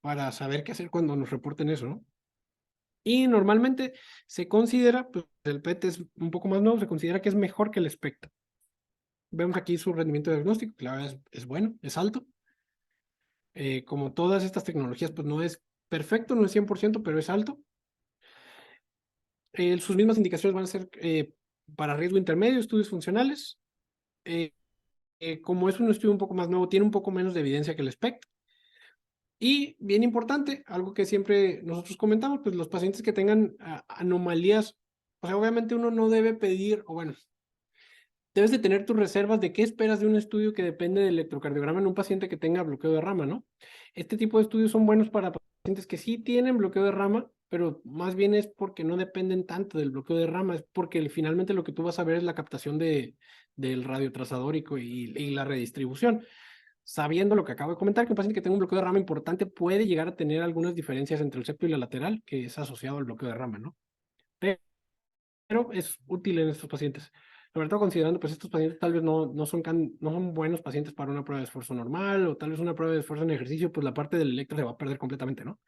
para saber qué hacer cuando nos reporten eso, ¿no? Y normalmente se considera, pues el PET es un poco más nuevo, se considera que es mejor que el SPECT. Vemos aquí su rendimiento diagnóstico, que la verdad es bueno, es alto. Como todas estas tecnologías, pues no es perfecto, no es 100%, pero es alto. Sus mismas indicaciones van a ser para riesgo intermedio, estudios funcionales. Como es un estudio un poco más nuevo, tiene un poco menos de evidencia que el SPECT. Y bien importante, algo que siempre nosotros comentamos, pues los pacientes que tengan anomalías, o sea, obviamente uno no debe pedir, o bueno, debes de tener tus reservas de qué esperas de un estudio que depende del electrocardiograma en un paciente que tenga bloqueo de rama, ¿no? Este tipo de estudios son buenos para pacientes que sí tienen bloqueo de rama, pero más bien es porque no dependen tanto del bloqueo de rama, es porque finalmente lo que tú vas a ver es la captación del radiotrazador y la redistribución. Sabiendo lo que acabo de comentar, que un paciente que tenga un bloqueo de rama importante puede llegar a tener algunas diferencias entre el septo y la lateral, que es asociado al bloqueo de rama, ¿no? Pero es útil en estos pacientes. Sobre todo considerando, pues estos pacientes tal vez no son buenos pacientes para una prueba de esfuerzo normal, o tal vez una prueba de esfuerzo en ejercicio, pues la parte del electro se va a perder completamente, ¿no?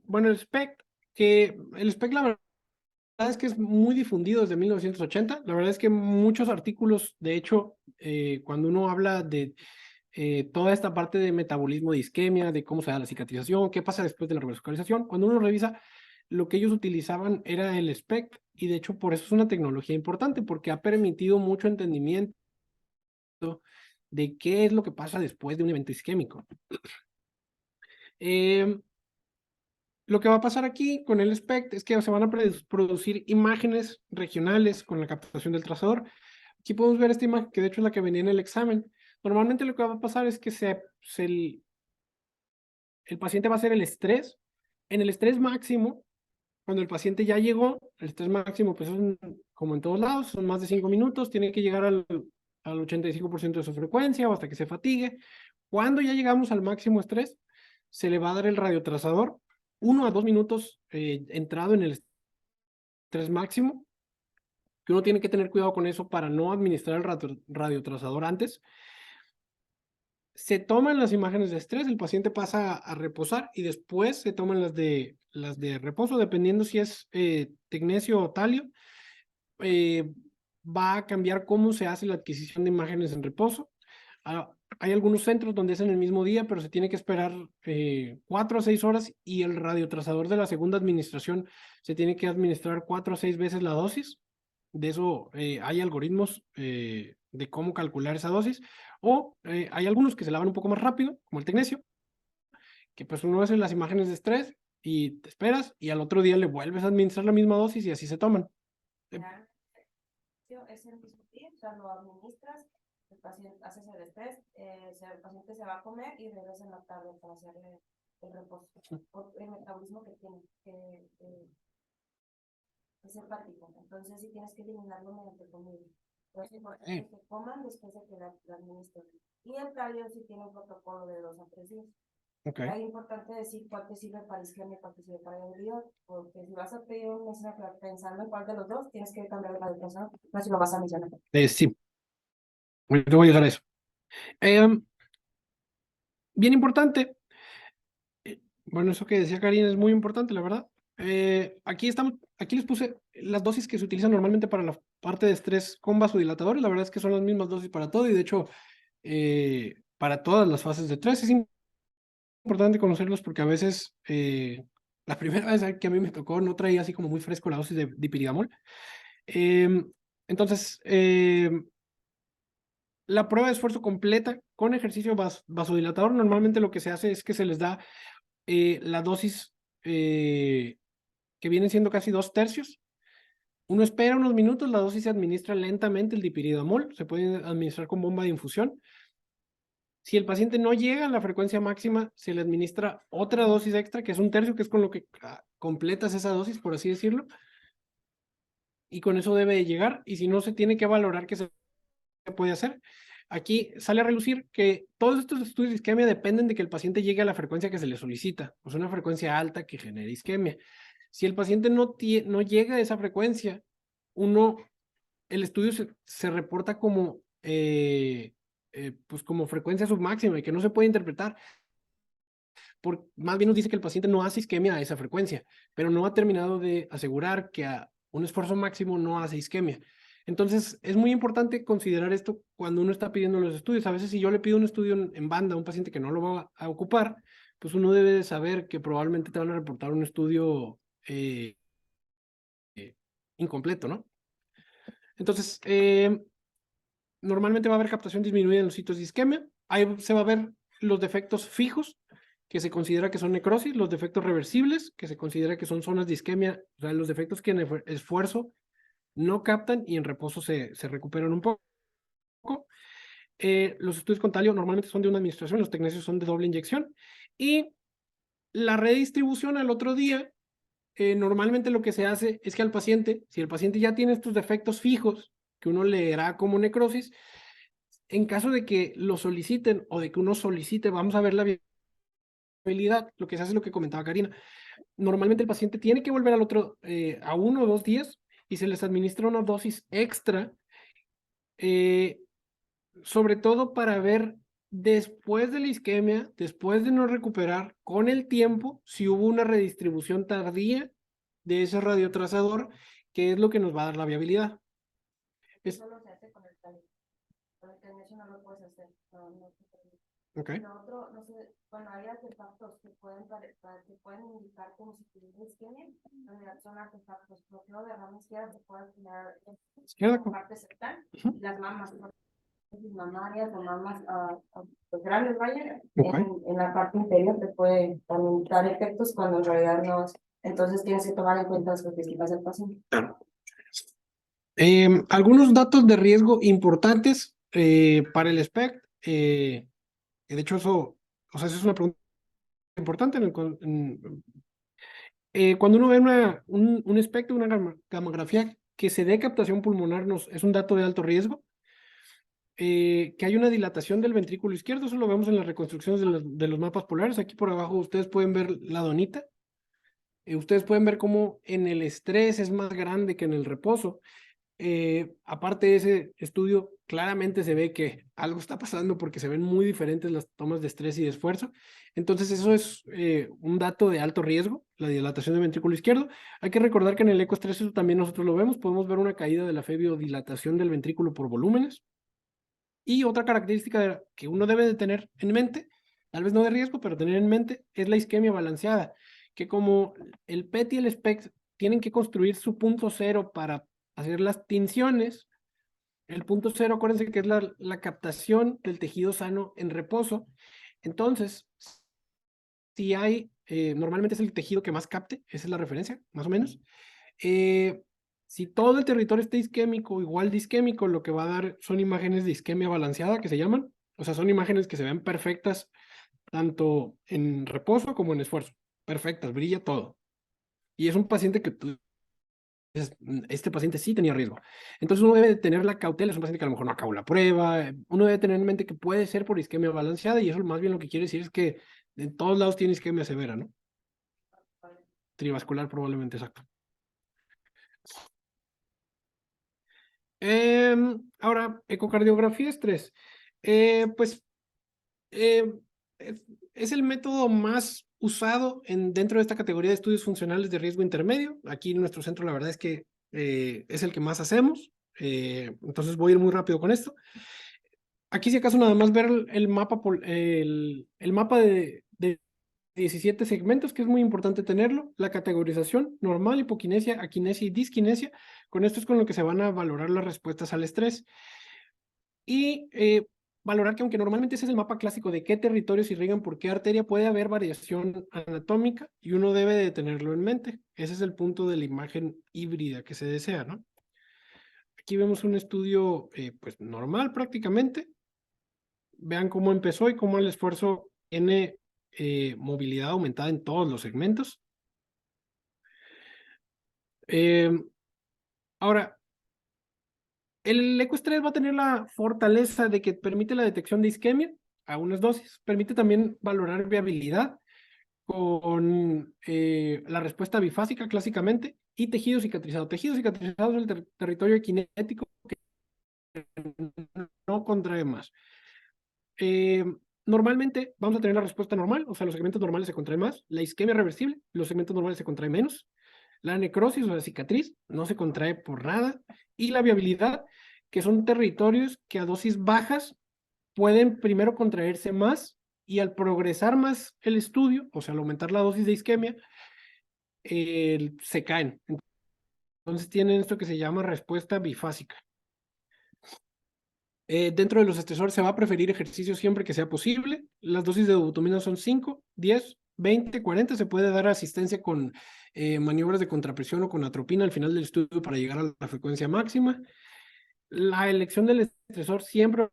Bueno, el SPEC la verdad es que es muy difundido desde 1980. La verdad es que muchos artículos, de hecho, cuando uno habla de toda esta parte de metabolismo de isquemia, de cómo se da la cicatrización, qué pasa después de la revascularización. Cuando uno revisa, lo que ellos utilizaban era el SPECT y de hecho por eso es una tecnología importante porque ha permitido mucho entendimiento de qué es lo que pasa después de un evento isquémico. Lo que va a pasar aquí con el SPECT es que se van a producir imágenes regionales con la captación del trazador. Aquí podemos ver esta imagen, que de hecho es la que venía en el examen. Normalmente lo que va a pasar es que el paciente va a hacer el estrés. En el estrés máximo, cuando el paciente ya llegó, el estrés máximo, pues es como en todos lados, son más de 5 minutos, tiene que llegar al 85% de su frecuencia o hasta que se fatigue. Cuando ya llegamos al máximo estrés, se le va a dar el radiotrazador 1 a 2 minutos entrado en el estrés máximo, que uno tiene que tener cuidado con eso para no administrar el radiotrazador antes. Se toman las imágenes de estrés, el paciente pasa a reposar y después se toman las de reposo, dependiendo si es tecnesio o talio. Va a cambiar cómo se hace la adquisición de imágenes en reposo. Hay algunos centros donde es en el mismo día, pero se tiene que esperar 4 a 6 horas y el radiotrazador de la segunda administración se tiene que administrar 4 a 6 veces la dosis. De eso hay algoritmos de cómo calcular esa dosis. O hay algunos que se lavan un poco más rápido, como el tecnesio, que pues uno hace las imágenes de estrés y te esperas y al otro día le vuelves a administrar la misma dosis y así se toman. Es el mismo día, o sea, lo administras, el paciente hace el estrés, el paciente se va a comer y regresa en la tarde para hacer el reposo, por el metabolismo que tiene, es hepático, entonces sí tienes que eliminarlo mediante comida. Entonces es importante que coman después de que la administren. Y el cardio sí tiene un protocolo de 2 a 3 días. Okay. Es importante decir cuál te sirve para isquemia y cuál te sirve para debilidad, porque si vas a pedir un mensaje pensando en cuál de los dos, tienes que cambiar la educación, no si lo vas a mencionar. Sí, te voy a llegar a eso. bien importante, bueno, eso que decía Karina es muy importante, la verdad. Aquí les puse las dosis que se utilizan normalmente para la parte de estrés con vasodilatadores. La verdad es que son las mismas dosis para todo y de hecho para todas las fases de estrés. Es importante conocerlos porque a veces la primera vez que a mí me tocó no traía así como muy fresco la dosis de dipiridamol. Entonces, la prueba de esfuerzo completa con ejercicio vasodilatador, normalmente lo que se hace es que se les da la dosis que vienen siendo casi 2/3. Uno espera unos minutos, la dosis se administra lentamente, el dipiridamol, se puede administrar con bomba de infusión. Si el paciente no llega a la frecuencia máxima, se le administra otra dosis extra, que es 1/3, que es con lo que completas esa dosis, por así decirlo. Y con eso debe de llegar, y si no, se tiene que valorar qué se puede hacer. Aquí sale a relucir que todos estos estudios de isquemia dependen de que el paciente llegue a la frecuencia que se le solicita, o sea, una frecuencia alta que genere isquemia. Si el paciente no llega a esa frecuencia, el estudio se reporta como, pues como frecuencia submáxima y que no se puede interpretar. Más bien nos dice que el paciente no hace isquemia a esa frecuencia, pero no ha terminado de asegurar que a un esfuerzo máximo no hace isquemia. Entonces, es muy importante considerar esto cuando uno está pidiendo los estudios. A veces si yo le pido un estudio en banda a un paciente que no lo va a ocupar, pues uno debe de saber que probablemente te van a reportar un estudio incompleto, ¿no? Entonces, normalmente va a haber captación disminuida en los sitios de isquemia. Ahí se va a ver los defectos fijos, que se considera que son necrosis, los defectos reversibles, que se considera que son zonas de isquemia, o sea, los defectos que en esfuerzo no captan y en reposo se recuperan un poco. Los estudios con talio normalmente son de una administración, los tecnesios son de doble inyección. Y la redistribución al otro día, normalmente lo que se hace es que al paciente, si el paciente ya tiene estos defectos fijos, que uno leerá como necrosis, en caso de que lo soliciten o de que uno solicite, vamos a ver la viabilidad, lo que se hace es lo que comentaba Karina. Normalmente el paciente tiene que volver al otro, a 1 o 2 días y se les administra una dosis extra, sobre todo para ver después de la isquemia, después de no recuperar, con el tiempo, si hubo una redistribución tardía de ese radiotrazador, que es lo que nos va a dar la viabilidad. Solo se hace con el talio. Con el tecnesio no lo puedes hacer. No se permite. Okay. Lo otro, no sé, bueno, hay artefactos que pueden indicar como si tuviera isquemia. Son artefactos, por ejemplo, de rama izquierda se puede tirar Izquierda, en parte septal, las mamas mamarias o mamas pues grandes, vaya, okay. en la parte inferior te puede también dar efectos cuando en realidad no es. Entonces tienes que tomar en cuenta las características del paciente. Algunos datos de riesgo importantes para el SPECT. De hecho, eso es una pregunta importante. Cuando uno ve un espectro, una gamografía que se dé captación pulmonar, es un dato de alto riesgo. Que hay una dilatación del ventrículo izquierdo, eso lo vemos en las reconstrucciones de los mapas polares. Aquí por abajo ustedes pueden ver la donita. Ustedes pueden ver cómo en el estrés es más grande que en el reposo. Aparte de ese estudio, claramente se ve que algo está pasando porque se ven muy diferentes las tomas de estrés y de esfuerzo. Entonces, eso es un dato de alto riesgo, la dilatación del ventrículo izquierdo. Hay que recordar que en el ecoestrés eso también nosotros lo vemos. Podemos ver una caída de la febriodilatación del ventrículo por volúmenes. Y otra característica que uno debe de tener en mente, tal vez no de riesgo, pero tener en mente, es la isquemia balanceada, que como el PET y el SPECT tienen que construir su punto cero para hacer las tinciones. El punto cero, acuérdense que es la captación del tejido sano en reposo. Entonces, si hay, normalmente es el tejido que más capte, esa es la referencia, más o menos. Si todo el territorio está isquémico, igual de isquémico, lo que va a dar son imágenes de isquemia balanceada, que se llaman. O sea, son imágenes que se ven perfectas, tanto en reposo como en esfuerzo. Perfectas, brilla todo. Y es un paciente que este paciente sí tenía riesgo. Entonces uno debe tener la cautela, es un paciente que a lo mejor no acabó la prueba, uno debe tener en mente que puede ser por isquemia balanceada y eso más bien lo que quiere decir es que en todos lados tiene isquemia severa, ¿no? Trivascular probablemente, exacto. Ahora, ecocardiografía estrés. Pues es el método más usado dentro de esta categoría de estudios funcionales de riesgo intermedio. Aquí en nuestro centro la verdad es que es el que más hacemos. Entonces voy a ir muy rápido con esto. Aquí si acaso nada más ver el mapa, el mapa de 17 segmentos, que es muy importante tenerlo, la categorización normal, hipoquinesia, aquinesia y disquinesia. Con esto es con lo que se van a valorar las respuestas al estrés. Y valorar que aunque normalmente ese es el mapa clásico de qué territorios irrigan por qué arteria, puede haber variación anatómica y uno debe de tenerlo en mente. Ese es el punto de la imagen híbrida que se desea, ¿no? Aquí vemos un estudio pues normal prácticamente. Vean cómo empezó y cómo el esfuerzo tiene movilidad aumentada en todos los segmentos. Ahora, el ecoestrés va a tener la fortaleza de que permite la detección de isquemia a unas dosis, permite también valorar viabilidad con la respuesta bifásica clásicamente y tejido cicatrizado. Tejido cicatrizado es el territorio equinético que no contrae más. Normalmente vamos a tener la respuesta normal, o sea, los segmentos normales se contraen más, la isquemia reversible, los segmentos normales se contraen menos, la necrosis o la cicatriz no se contrae por nada, y la viabilidad, que son territorios que a dosis bajas pueden primero contraerse más y al progresar más el estudio, o sea, al aumentar la dosis de isquemia, se caen. Entonces tienen esto que se llama respuesta bifásica. Dentro de los estresores se va a preferir ejercicio siempre que sea posible. Las dosis de dobutamina son 5, 10, 20, 40. Se puede dar asistencia con maniobras de contrapresión o con atropina al final del estudio para llegar a la frecuencia máxima. La elección del estresor siempre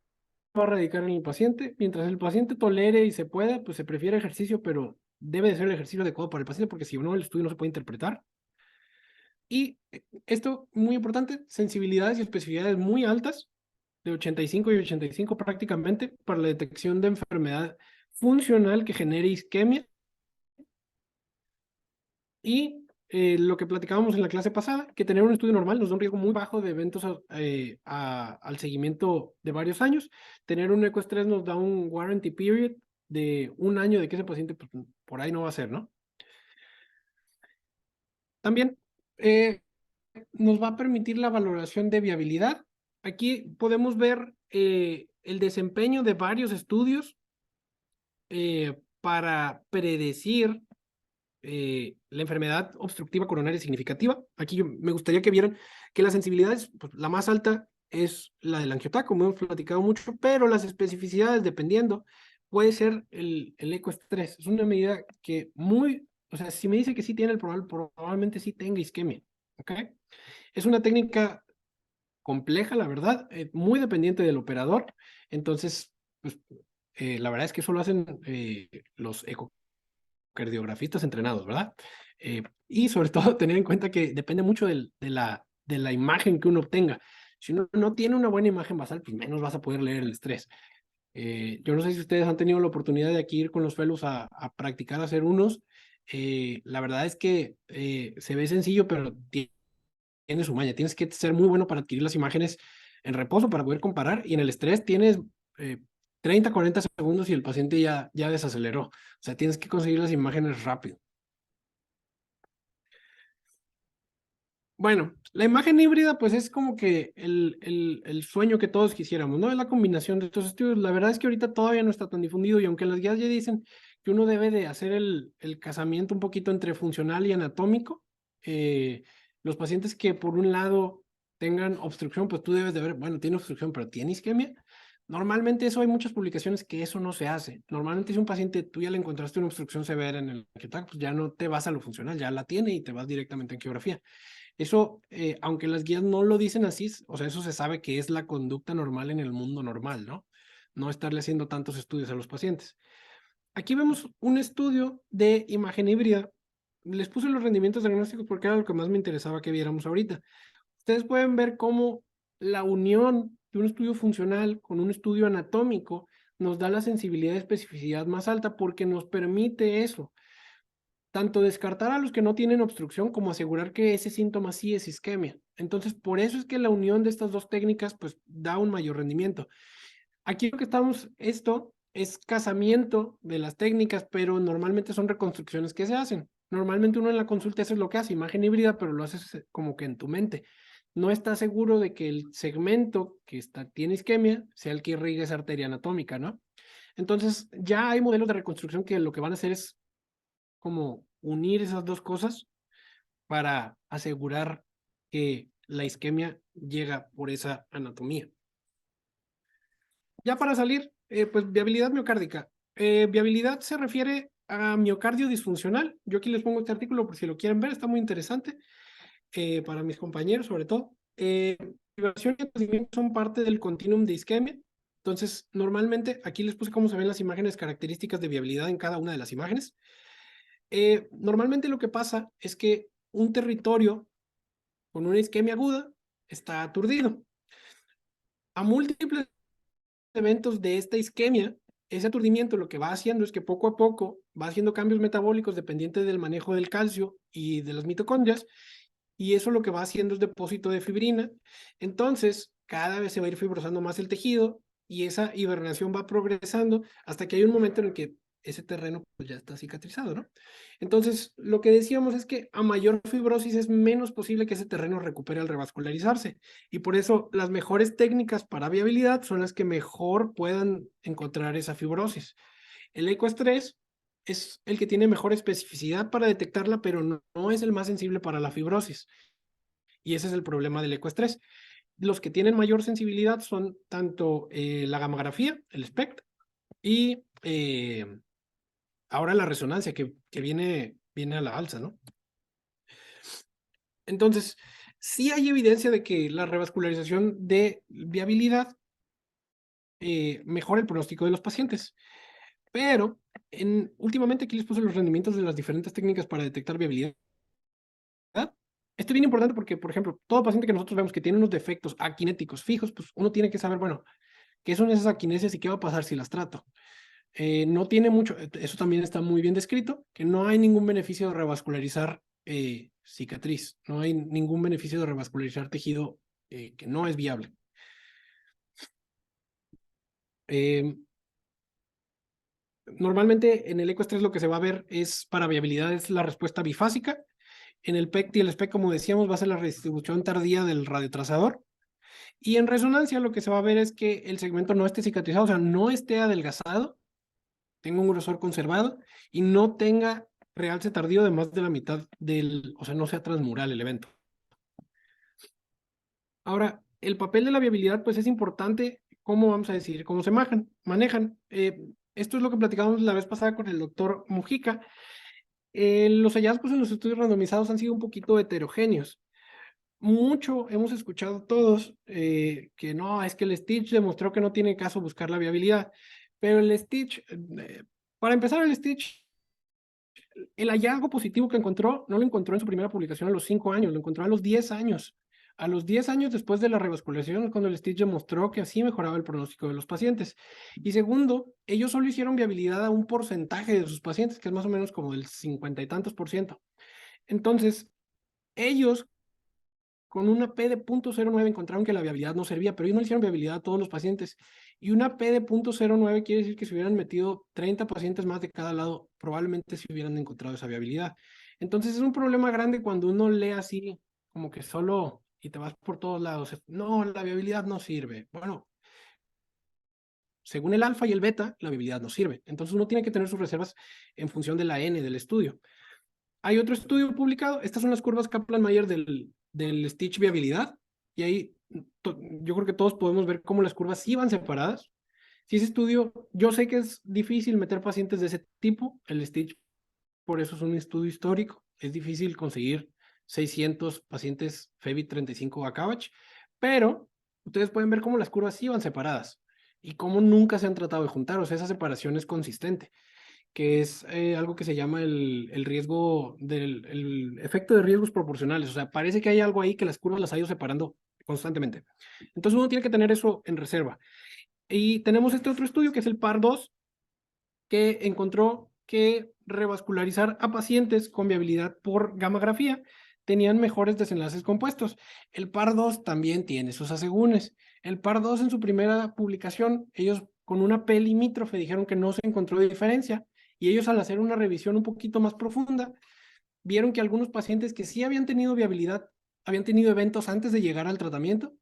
va a radicar en el paciente. Mientras el paciente tolere y se pueda, pues se prefiere ejercicio, pero debe de ser el ejercicio adecuado para el paciente porque si no, el estudio no se puede interpretar. Y esto, muy importante, sensibilidades y especificidades muy altas, de 85 y 85 prácticamente, para la detección de enfermedad funcional que genere isquemia. Y lo que platicábamos en la clase pasada, que tener un estudio normal nos da un riesgo muy bajo de eventos al seguimiento de varios años. Tener un ecoestrés nos da un warranty period de 1 año de que ese paciente pues, por ahí no va a ser, ¿no? También nos va a permitir la valoración de viabilidad. Aquí podemos ver el desempeño de varios estudios para predecir la enfermedad obstructiva coronaria significativa. Aquí me gustaría que vieran que las sensibilidades, pues, la más alta es la del angiotac, como hemos platicado mucho, pero las especificidades, dependiendo, puede ser el ecoestrés. Es una medida que o sea, si me dice que sí tiene el probablemente sí tenga isquemia, ¿ok? Es una técnica compleja, la verdad, muy dependiente del operador. Entonces, pues, la verdad es que eso lo hacen los ecocardiografistas entrenados, ¿verdad? Y sobre todo tener en cuenta que depende mucho de la imagen que uno obtenga. Si uno no tiene una buena imagen basal, pues menos vas a poder leer el estrés. Yo no sé si ustedes han tenido la oportunidad de aquí ir con los fellows a practicar, a hacer unos. La verdad es que se ve sencillo, pero tiene su maña. Tienes que ser muy bueno para adquirir las imágenes en reposo para poder comparar y en el estrés tienes 30, 40 segundos y el paciente ya desaceleró. O sea, tienes que conseguir las imágenes rápido. Bueno, la imagen híbrida pues es como que el sueño que todos quisiéramos, ¿no? Es la combinación de estos estudios. La verdad es que ahorita todavía no está tan difundido y aunque las guías ya dicen que uno debe de hacer el casamiento un poquito entre funcional y anatómico, los pacientes que por un lado tengan obstrucción, pues tú debes de ver, bueno, tiene obstrucción, pero tiene isquemia. Normalmente eso hay muchas publicaciones que eso no se hace. Normalmente si un paciente tú ya le encontraste una obstrucción severa en el angiotac, pues ya no te vas a lo funcional, ya la tiene y te vas directamente en angiografía. Eso, aunque las guías no lo dicen así, o sea, eso se sabe que es la conducta normal en el mundo normal, ¿no? No estarle haciendo tantos estudios a los pacientes. Aquí vemos un estudio de imagen híbrida. Les puse los rendimientos diagnósticos porque era lo que más me interesaba que viéramos ahorita. Ustedes pueden ver cómo la unión de un estudio funcional con un estudio anatómico nos da la sensibilidad y especificidad más alta porque nos permite eso, tanto descartar a los que no tienen obstrucción como asegurar que ese síntoma sí es isquemia. Entonces, por eso es que la unión de estas dos técnicas pues da un mayor rendimiento. Aquí lo que estamos, esto casamiento de las técnicas, pero normalmente son reconstrucciones que se hacen. Normalmente uno en la consulta eso es lo que hace, imagen híbrida, pero lo haces como que en tu mente. No estás seguro de que el segmento que tiene isquemia sea el que irrigue esa arteria anatómica, ¿no? Entonces, ya hay modelos de reconstrucción que lo que van a hacer es como unir esas dos cosas para asegurar que la isquemia llega por esa anatomía. Ya para salir, pues viabilidad miocárdica. Viabilidad se refiere a miocardio disfuncional. Yo aquí les pongo este artículo por si lo quieren ver, está muy interesante para mis compañeros sobre todo. Vibración y aturdimiento son parte del continuum de isquemia. Entonces, normalmente, aquí les puse cómo se ven las imágenes características de viabilidad en cada una de las imágenes. Normalmente lo que pasa es que un territorio con una isquemia aguda está aturdido. A múltiples eventos de esta isquemia, ese aturdimiento lo que va haciendo es que poco a poco va haciendo cambios metabólicos dependientes del manejo del calcio y de las mitocondrias, y eso lo que va haciendo es depósito de fibrina. Entonces, cada vez se va a ir fibrosando más el tejido y esa hibernación va progresando hasta que hay un momento en el que ese terreno pues, ya está cicatrizado, ¿no? Entonces, lo que decíamos es que a mayor fibrosis es menos posible que ese terreno recupere al revascularizarse. Y por eso las mejores técnicas para viabilidad son las que mejor puedan encontrar esa fibrosis. El ecoestrés es el que tiene mejor especificidad para detectarla, pero no es el más sensible para la fibrosis. Y ese es el problema del ecoestrés. Los que tienen mayor sensibilidad son tanto la gamografía, el SPECT, y ahora la resonancia que viene a la alza, ¿no? Entonces, sí hay evidencia de que la revascularización de viabilidad mejora el pronóstico de los pacientes. Pero últimamente aquí les puse los rendimientos de las diferentes técnicas para detectar viabilidad. Esto es bien importante porque, por ejemplo, todo paciente que nosotros vemos que tiene unos defectos aquinéticos fijos, pues uno tiene que saber, bueno, qué son esas aquinesias y qué va a pasar si las trato. No tiene mucho, eso también está muy bien descrito, que no hay ningún beneficio de revascularizar cicatriz, no hay ningún beneficio de revascularizar tejido que no es viable. Normalmente en el ecoestrés lo que se va a ver es para viabilidad es la respuesta bifásica. En el PECT y el SPECT, como decíamos, va a ser la redistribución tardía del radiotrazador. Y en resonancia lo que se va a ver es que el segmento no esté cicatrizado, o sea, no esté adelgazado, tenga un grosor conservado y no tenga realce tardío de más de la mitad o sea, no sea transmural el evento. Ahora, el papel de la viabilidad, pues es importante, ¿cómo vamos a decidir cómo se manejan? Esto es lo que platicábamos la vez pasada con el doctor Mujica. Los hallazgos en los estudios randomizados han sido un poquito heterogéneos. Mucho hemos escuchado todos que no, es que el Stitch demostró que no tiene caso buscar la viabilidad, pero el Stitch, para empezar el Stitch, el hallazgo positivo que encontró, no lo encontró en su primera publicación a los 5 años, lo encontró a los 10 años. A los 10 años después de la revascularización, cuando el Stitch demostró que así mejoraba el pronóstico de los pacientes. Y segundo, ellos solo hicieron viabilidad a un porcentaje de sus pacientes, que es más o menos como del 50 y tantos %. Entonces, ellos con una P de 0.09 encontraron que la viabilidad no servía, pero ellos no hicieron viabilidad a todos los pacientes. Y una P de 0.09 quiere decir que si hubieran metido 30 pacientes más de cada lado, probablemente se hubieran encontrado esa viabilidad. Entonces es un problema grande cuando uno lee así, como que solo, y te vas por todos lados. No, la viabilidad no sirve. Bueno, según el alfa y el beta, la viabilidad no sirve. Entonces uno tiene que tener sus reservas en función de la N del estudio. Hay otro estudio publicado, estas son las curvas Kaplan-Meier del Stitch viabilidad, y ahí yo creo que todos podemos ver cómo las curvas sí van separadas. Si ese estudio, yo sé que es difícil meter pacientes de ese tipo, el Stitch, por eso es un estudio histórico, es difícil conseguir 600 pacientes FEVI35 a CABACH, pero ustedes pueden ver cómo las curvas sí van separadas y cómo nunca se han tratado de juntar, o sea, esa separación es consistente, que es algo que se llama el riesgo el efecto de riesgos proporcionales. O sea, parece que hay algo ahí que las curvas las ha ido separando constantemente. Entonces uno tiene que tener eso en reserva. Y tenemos este otro estudio que es el PAR-2, que encontró que revascularizar a pacientes con viabilidad por gamografía tenían mejores desenlaces compuestos. El PAR-2 también tiene sus asegúnes. El PAR-2 en su primera publicación, ellos con una P limítrofe dijeron que no se encontró diferencia, y ellos al hacer una revisión un poquito más profunda, vieron que algunos pacientes que sí habían tenido viabilidad, habían tenido eventos antes de llegar al tratamiento,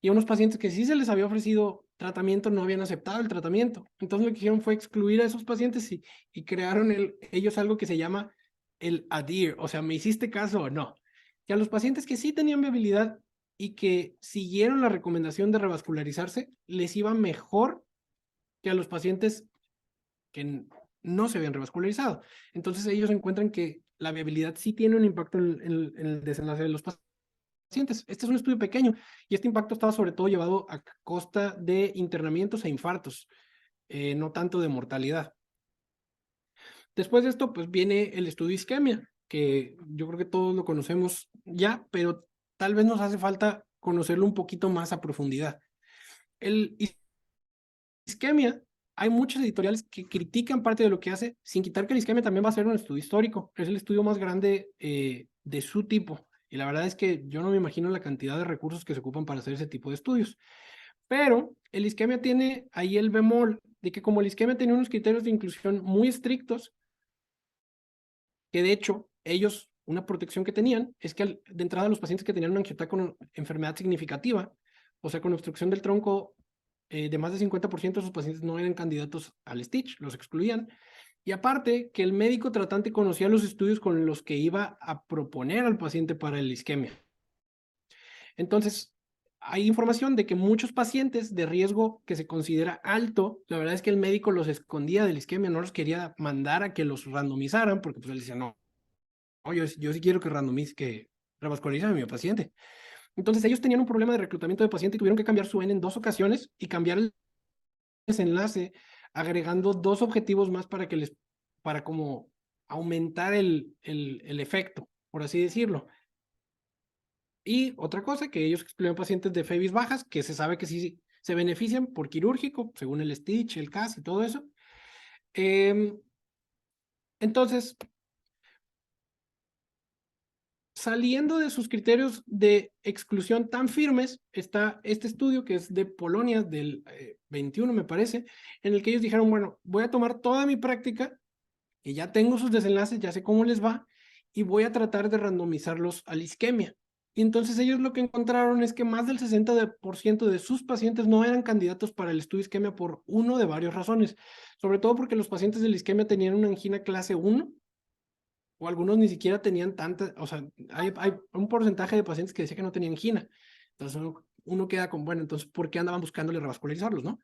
y a unos pacientes que sí se les había ofrecido tratamiento no habían aceptado el tratamiento. Entonces lo que hicieron fue excluir a esos pacientes y crearon ellos algo que se llama el ADHERE, o sea, ¿me hiciste caso o no? Que a los pacientes que sí tenían viabilidad y que siguieron la recomendación de revascularizarse, les iba mejor que a los pacientes que no se habían revascularizado. Entonces ellos encuentran que la viabilidad sí tiene un impacto en el desenlace de los pacientes. Este es un estudio pequeño y este impacto estaba sobre todo llevado a costa de internamientos e infartos, no tanto de mortalidad. Después de esto, pues viene el estudio isquemia, que yo creo que todos lo conocemos ya, pero tal vez nos hace falta conocerlo un poquito más a profundidad. El isquemia, hay muchas editoriales que critican parte de lo que hace, sin quitar que el isquemia también va a ser un estudio histórico. Es el estudio más grande de su tipo. Y la verdad es que yo no me imagino la cantidad de recursos que se ocupan para hacer ese tipo de estudios. Pero el isquemia tiene ahí el bemol de que como el isquemia tenía unos criterios de inclusión muy estrictos, que de hecho ellos, una protección que tenían es que de entrada los pacientes que tenían una angiopatía con enfermedad significativa, o sea, con obstrucción del tronco de más de 50% de sus pacientes no eran candidatos al Stitch, los excluían. Y aparte, que el médico tratante conocía los estudios con los que iba a proponer al paciente para el isquemia. Entonces, hay información de que muchos pacientes de riesgo que se considera alto, la verdad es que el médico los escondía del isquemia, no los quería mandar a que los randomizaran, porque pues él decía, no, yo sí quiero que randomice, que revascularicen a mi paciente. Entonces ellos tenían un problema de reclutamiento de paciente y tuvieron que cambiar su N en 2 ocasiones y cambiar el desenlace agregando 2 objetivos más para como aumentar el efecto, por así decirlo. Y otra cosa, que ellos excluyen pacientes de FEBIS bajas, que se sabe que sí se benefician por quirúrgico, según el Stitch, el CAS y todo eso. Entonces, saliendo de sus criterios de exclusión tan firmes, está este estudio que es de Polonia del 21, me parece, en el que ellos dijeron, bueno, voy a tomar toda mi práctica, que ya tengo sus desenlaces, ya sé cómo les va, y voy a tratar de randomizarlos a la isquemia. Y entonces ellos lo que encontraron es que más del 60% de sus pacientes no eran candidatos para el estudio isquemia por uno de varias razones, sobre todo porque los pacientes de la isquemia tenían una angina clase 1, o algunos ni siquiera tenían tanta, o sea, hay un porcentaje de pacientes que decía que no tenían angina. Entonces uno queda con, bueno, entonces, ¿por qué andaban buscándole revascularizarlos, no?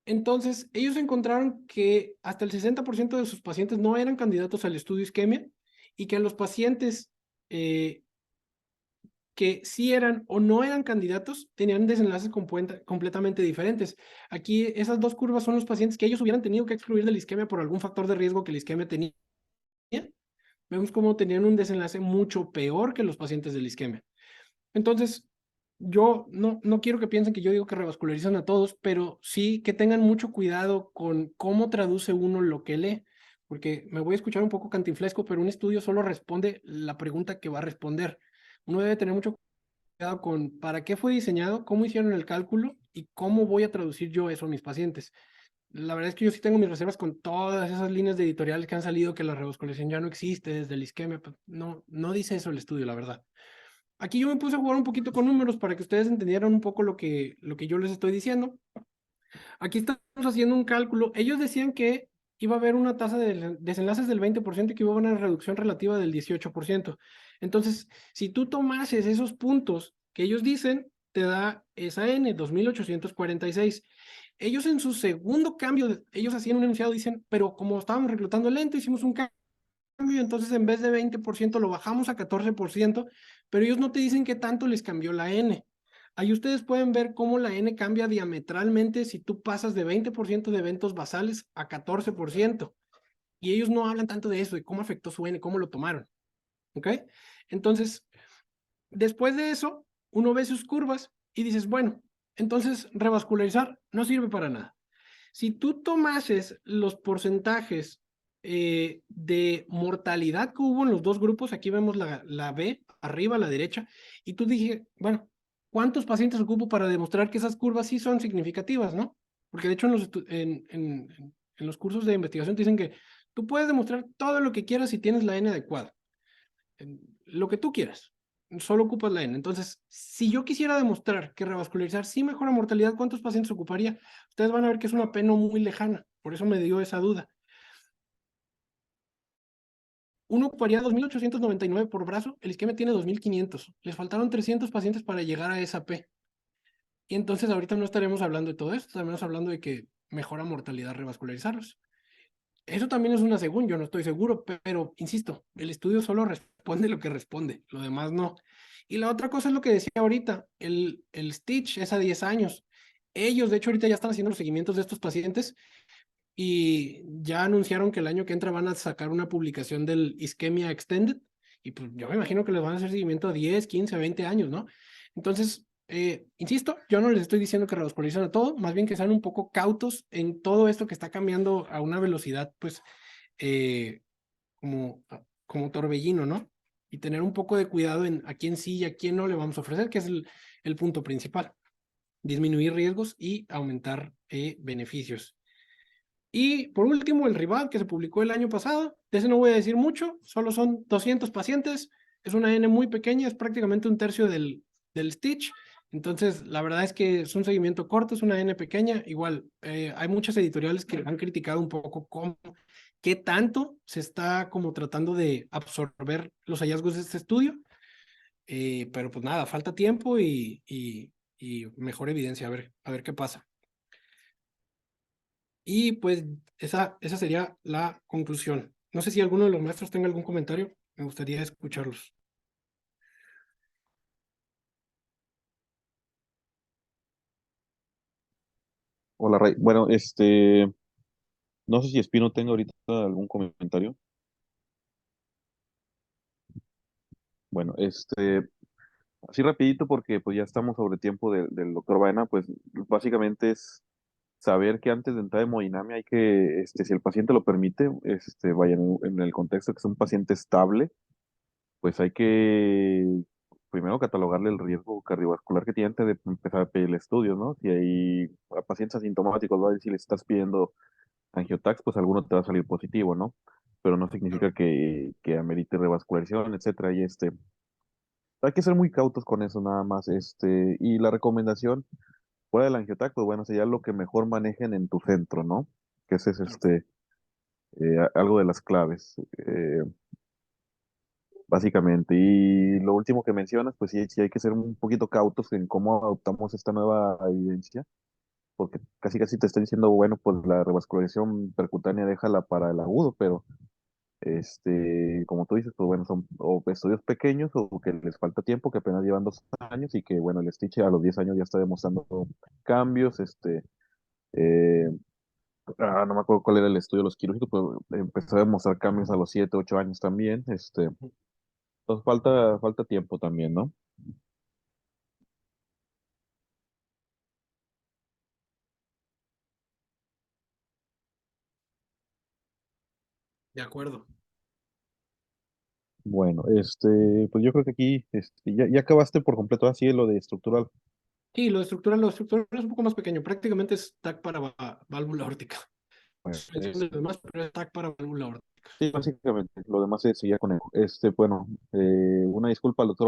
Entonces, ellos encontraron que hasta el 60% de sus pacientes no eran candidatos al estudio isquemia y que a los pacientes que sí eran o no eran candidatos tenían desenlaces completamente diferentes. Aquí esas dos curvas son los pacientes que ellos hubieran tenido que excluir de la isquemia por algún factor de riesgo que la isquemia tenía. Vemos cómo tenían un desenlace mucho peor que los pacientes de la isquemia. Entonces, yo no quiero que piensen que yo digo que revascularizan a todos, pero sí que tengan mucho cuidado con cómo traduce uno lo que lee, porque me voy a escuchar un poco cantinflesco, pero un estudio solo responde la pregunta que va a responder. Uno debe tener mucho cuidado con para qué fue diseñado, cómo hicieron el cálculo y cómo voy a traducir yo eso a mis pacientes. La verdad es que yo sí tengo mis reservas con todas esas líneas de editoriales que han salido que la revascularización ya no existe desde el isquemia. Pues no dice eso el estudio, la verdad. Aquí yo me puse a jugar un poquito con números para que ustedes entendieran un poco lo que yo les estoy diciendo. Aquí estamos haciendo un cálculo. Ellos decían que iba a haber una tasa de desenlaces del 20% y que iba a haber una reducción relativa del 18%. Entonces, si tú tomases esos puntos que ellos dicen, te da esa N, 2846. Ellos en su segundo cambio, ellos hacían un enunciado, dicen, pero como estábamos reclutando lento, hicimos un cambio, entonces en vez de 20% lo bajamos a 14%, pero ellos no te dicen qué tanto les cambió la N. Ahí ustedes pueden ver cómo la N cambia diametralmente si tú pasas de 20% de eventos basales a 14%. Y ellos no hablan tanto de eso, de cómo afectó su N, cómo lo tomaron. ¿Ok? Entonces, después de eso, uno ve sus curvas y dices, bueno, entonces revascularizar no sirve para nada. Si tú tomases los porcentajes de mortalidad que hubo en los dos grupos, aquí vemos la B, arriba a la derecha, y tú dije, bueno, ¿cuántos pacientes ocupo para demostrar que esas curvas sí son significativas, no? porque de hecho en los cursos de investigación te dicen que tú puedes demostrar todo lo que quieras si tienes la N adecuada, lo que tú quieras, solo ocupas la N. Entonces, si yo quisiera demostrar que revascularizar sí mejora mortalidad, ¿cuántos pacientes ocuparía? Ustedes van a ver que es una P no muy lejana, por eso me dio esa duda. Uno ocuparía 2.899 por brazo, el isquemia tiene 2.500. Les faltaron 300 pacientes para llegar a esa P. Y entonces ahorita no estaremos hablando de todo esto, estaremos hablando de que mejora mortalidad revascularizarlos. Eso también es una según, yo no estoy seguro, pero insisto, el estudio solo responde lo que responde, lo demás no. Y la otra cosa es lo que decía ahorita, el Stitch es a 10 años. Ellos, de hecho, ahorita ya están haciendo los seguimientos de estos pacientes y ya anunciaron que el año que entra van a sacar una publicación del Ischemia Extended y pues yo me imagino que les van a hacer seguimiento a 10, 15, 20 años, ¿no? Entonces, insisto, yo no les estoy diciendo que revascularicen a todo, más bien que sean un poco cautos en todo esto que está cambiando a una velocidad, pues, eh, como torbellino, ¿no? Y tener un poco de cuidado en a quién sí y a quién no le vamos a ofrecer, que es el punto principal. Disminuir riesgos y aumentar beneficios. Y por último, el RIVAD que se publicó el año pasado, de ese no voy a decir mucho, solo son 200 pacientes, es una N muy pequeña, es prácticamente un tercio del Stitch, entonces la verdad es que es un seguimiento corto, es una N pequeña, igual hay muchas editoriales que han criticado un poco cómo, qué tanto se está como tratando de absorber los hallazgos de este estudio, pero pues nada, falta tiempo y mejor evidencia, a ver qué pasa. Y pues esa sería la conclusión. No sé si alguno de los maestros tenga algún comentario, me gustaría escucharlos. Hola, Ray. Bueno, no sé si Espino tenga ahorita algún comentario. Bueno, así rapidito porque pues ya estamos sobre tiempo del doctor Baena, pues básicamente es saber que antes de entrar en hemodinamia hay que, si el paciente lo permite, vaya en el contexto que es un paciente estable, pues hay que primero catalogarle el riesgo cardiovascular que tiene antes de empezar a pedir el estudio, ¿no? Si hay a pacientes asintomáticos, va a decir, le estás pidiendo angiotax, pues alguno te va a salir positivo, ¿no? Pero no significa que amerite revascularización, etcétera. Y hay que ser muy cautos con eso nada más. Y la recomendación fuera del angiotax, pues bueno, sería lo que mejor manejen en tu centro, ¿no? Que ese es algo de las claves, básicamente. Y lo último que mencionas, pues sí, sí hay que ser un poquito cautos en cómo adoptamos esta nueva evidencia porque casi casi te estoy diciendo, bueno, pues la revascularización percutánea déjala para el agudo, pero como tú dices, pues bueno, son o estudios pequeños o que les falta tiempo, que apenas llevan 2 años y que bueno, el Stitch a los 10 años ya está demostrando cambios, eh, no me acuerdo cuál era el estudio de los quirúrgicos, pero empezó a demostrar cambios a los 7 8 años también, entonces falta tiempo también, ¿no? De acuerdo. Bueno, pues yo creo que aquí, ya acabaste por completo así lo de estructural. Sí, lo estructural es un poco más pequeño, prácticamente es TAC para válvula órtica. Bueno, Suspensión de los demás, pero es TAC para válvula órtica. sí, básicamente, lo demás se seguía con eco. Bueno, una disculpa al doctor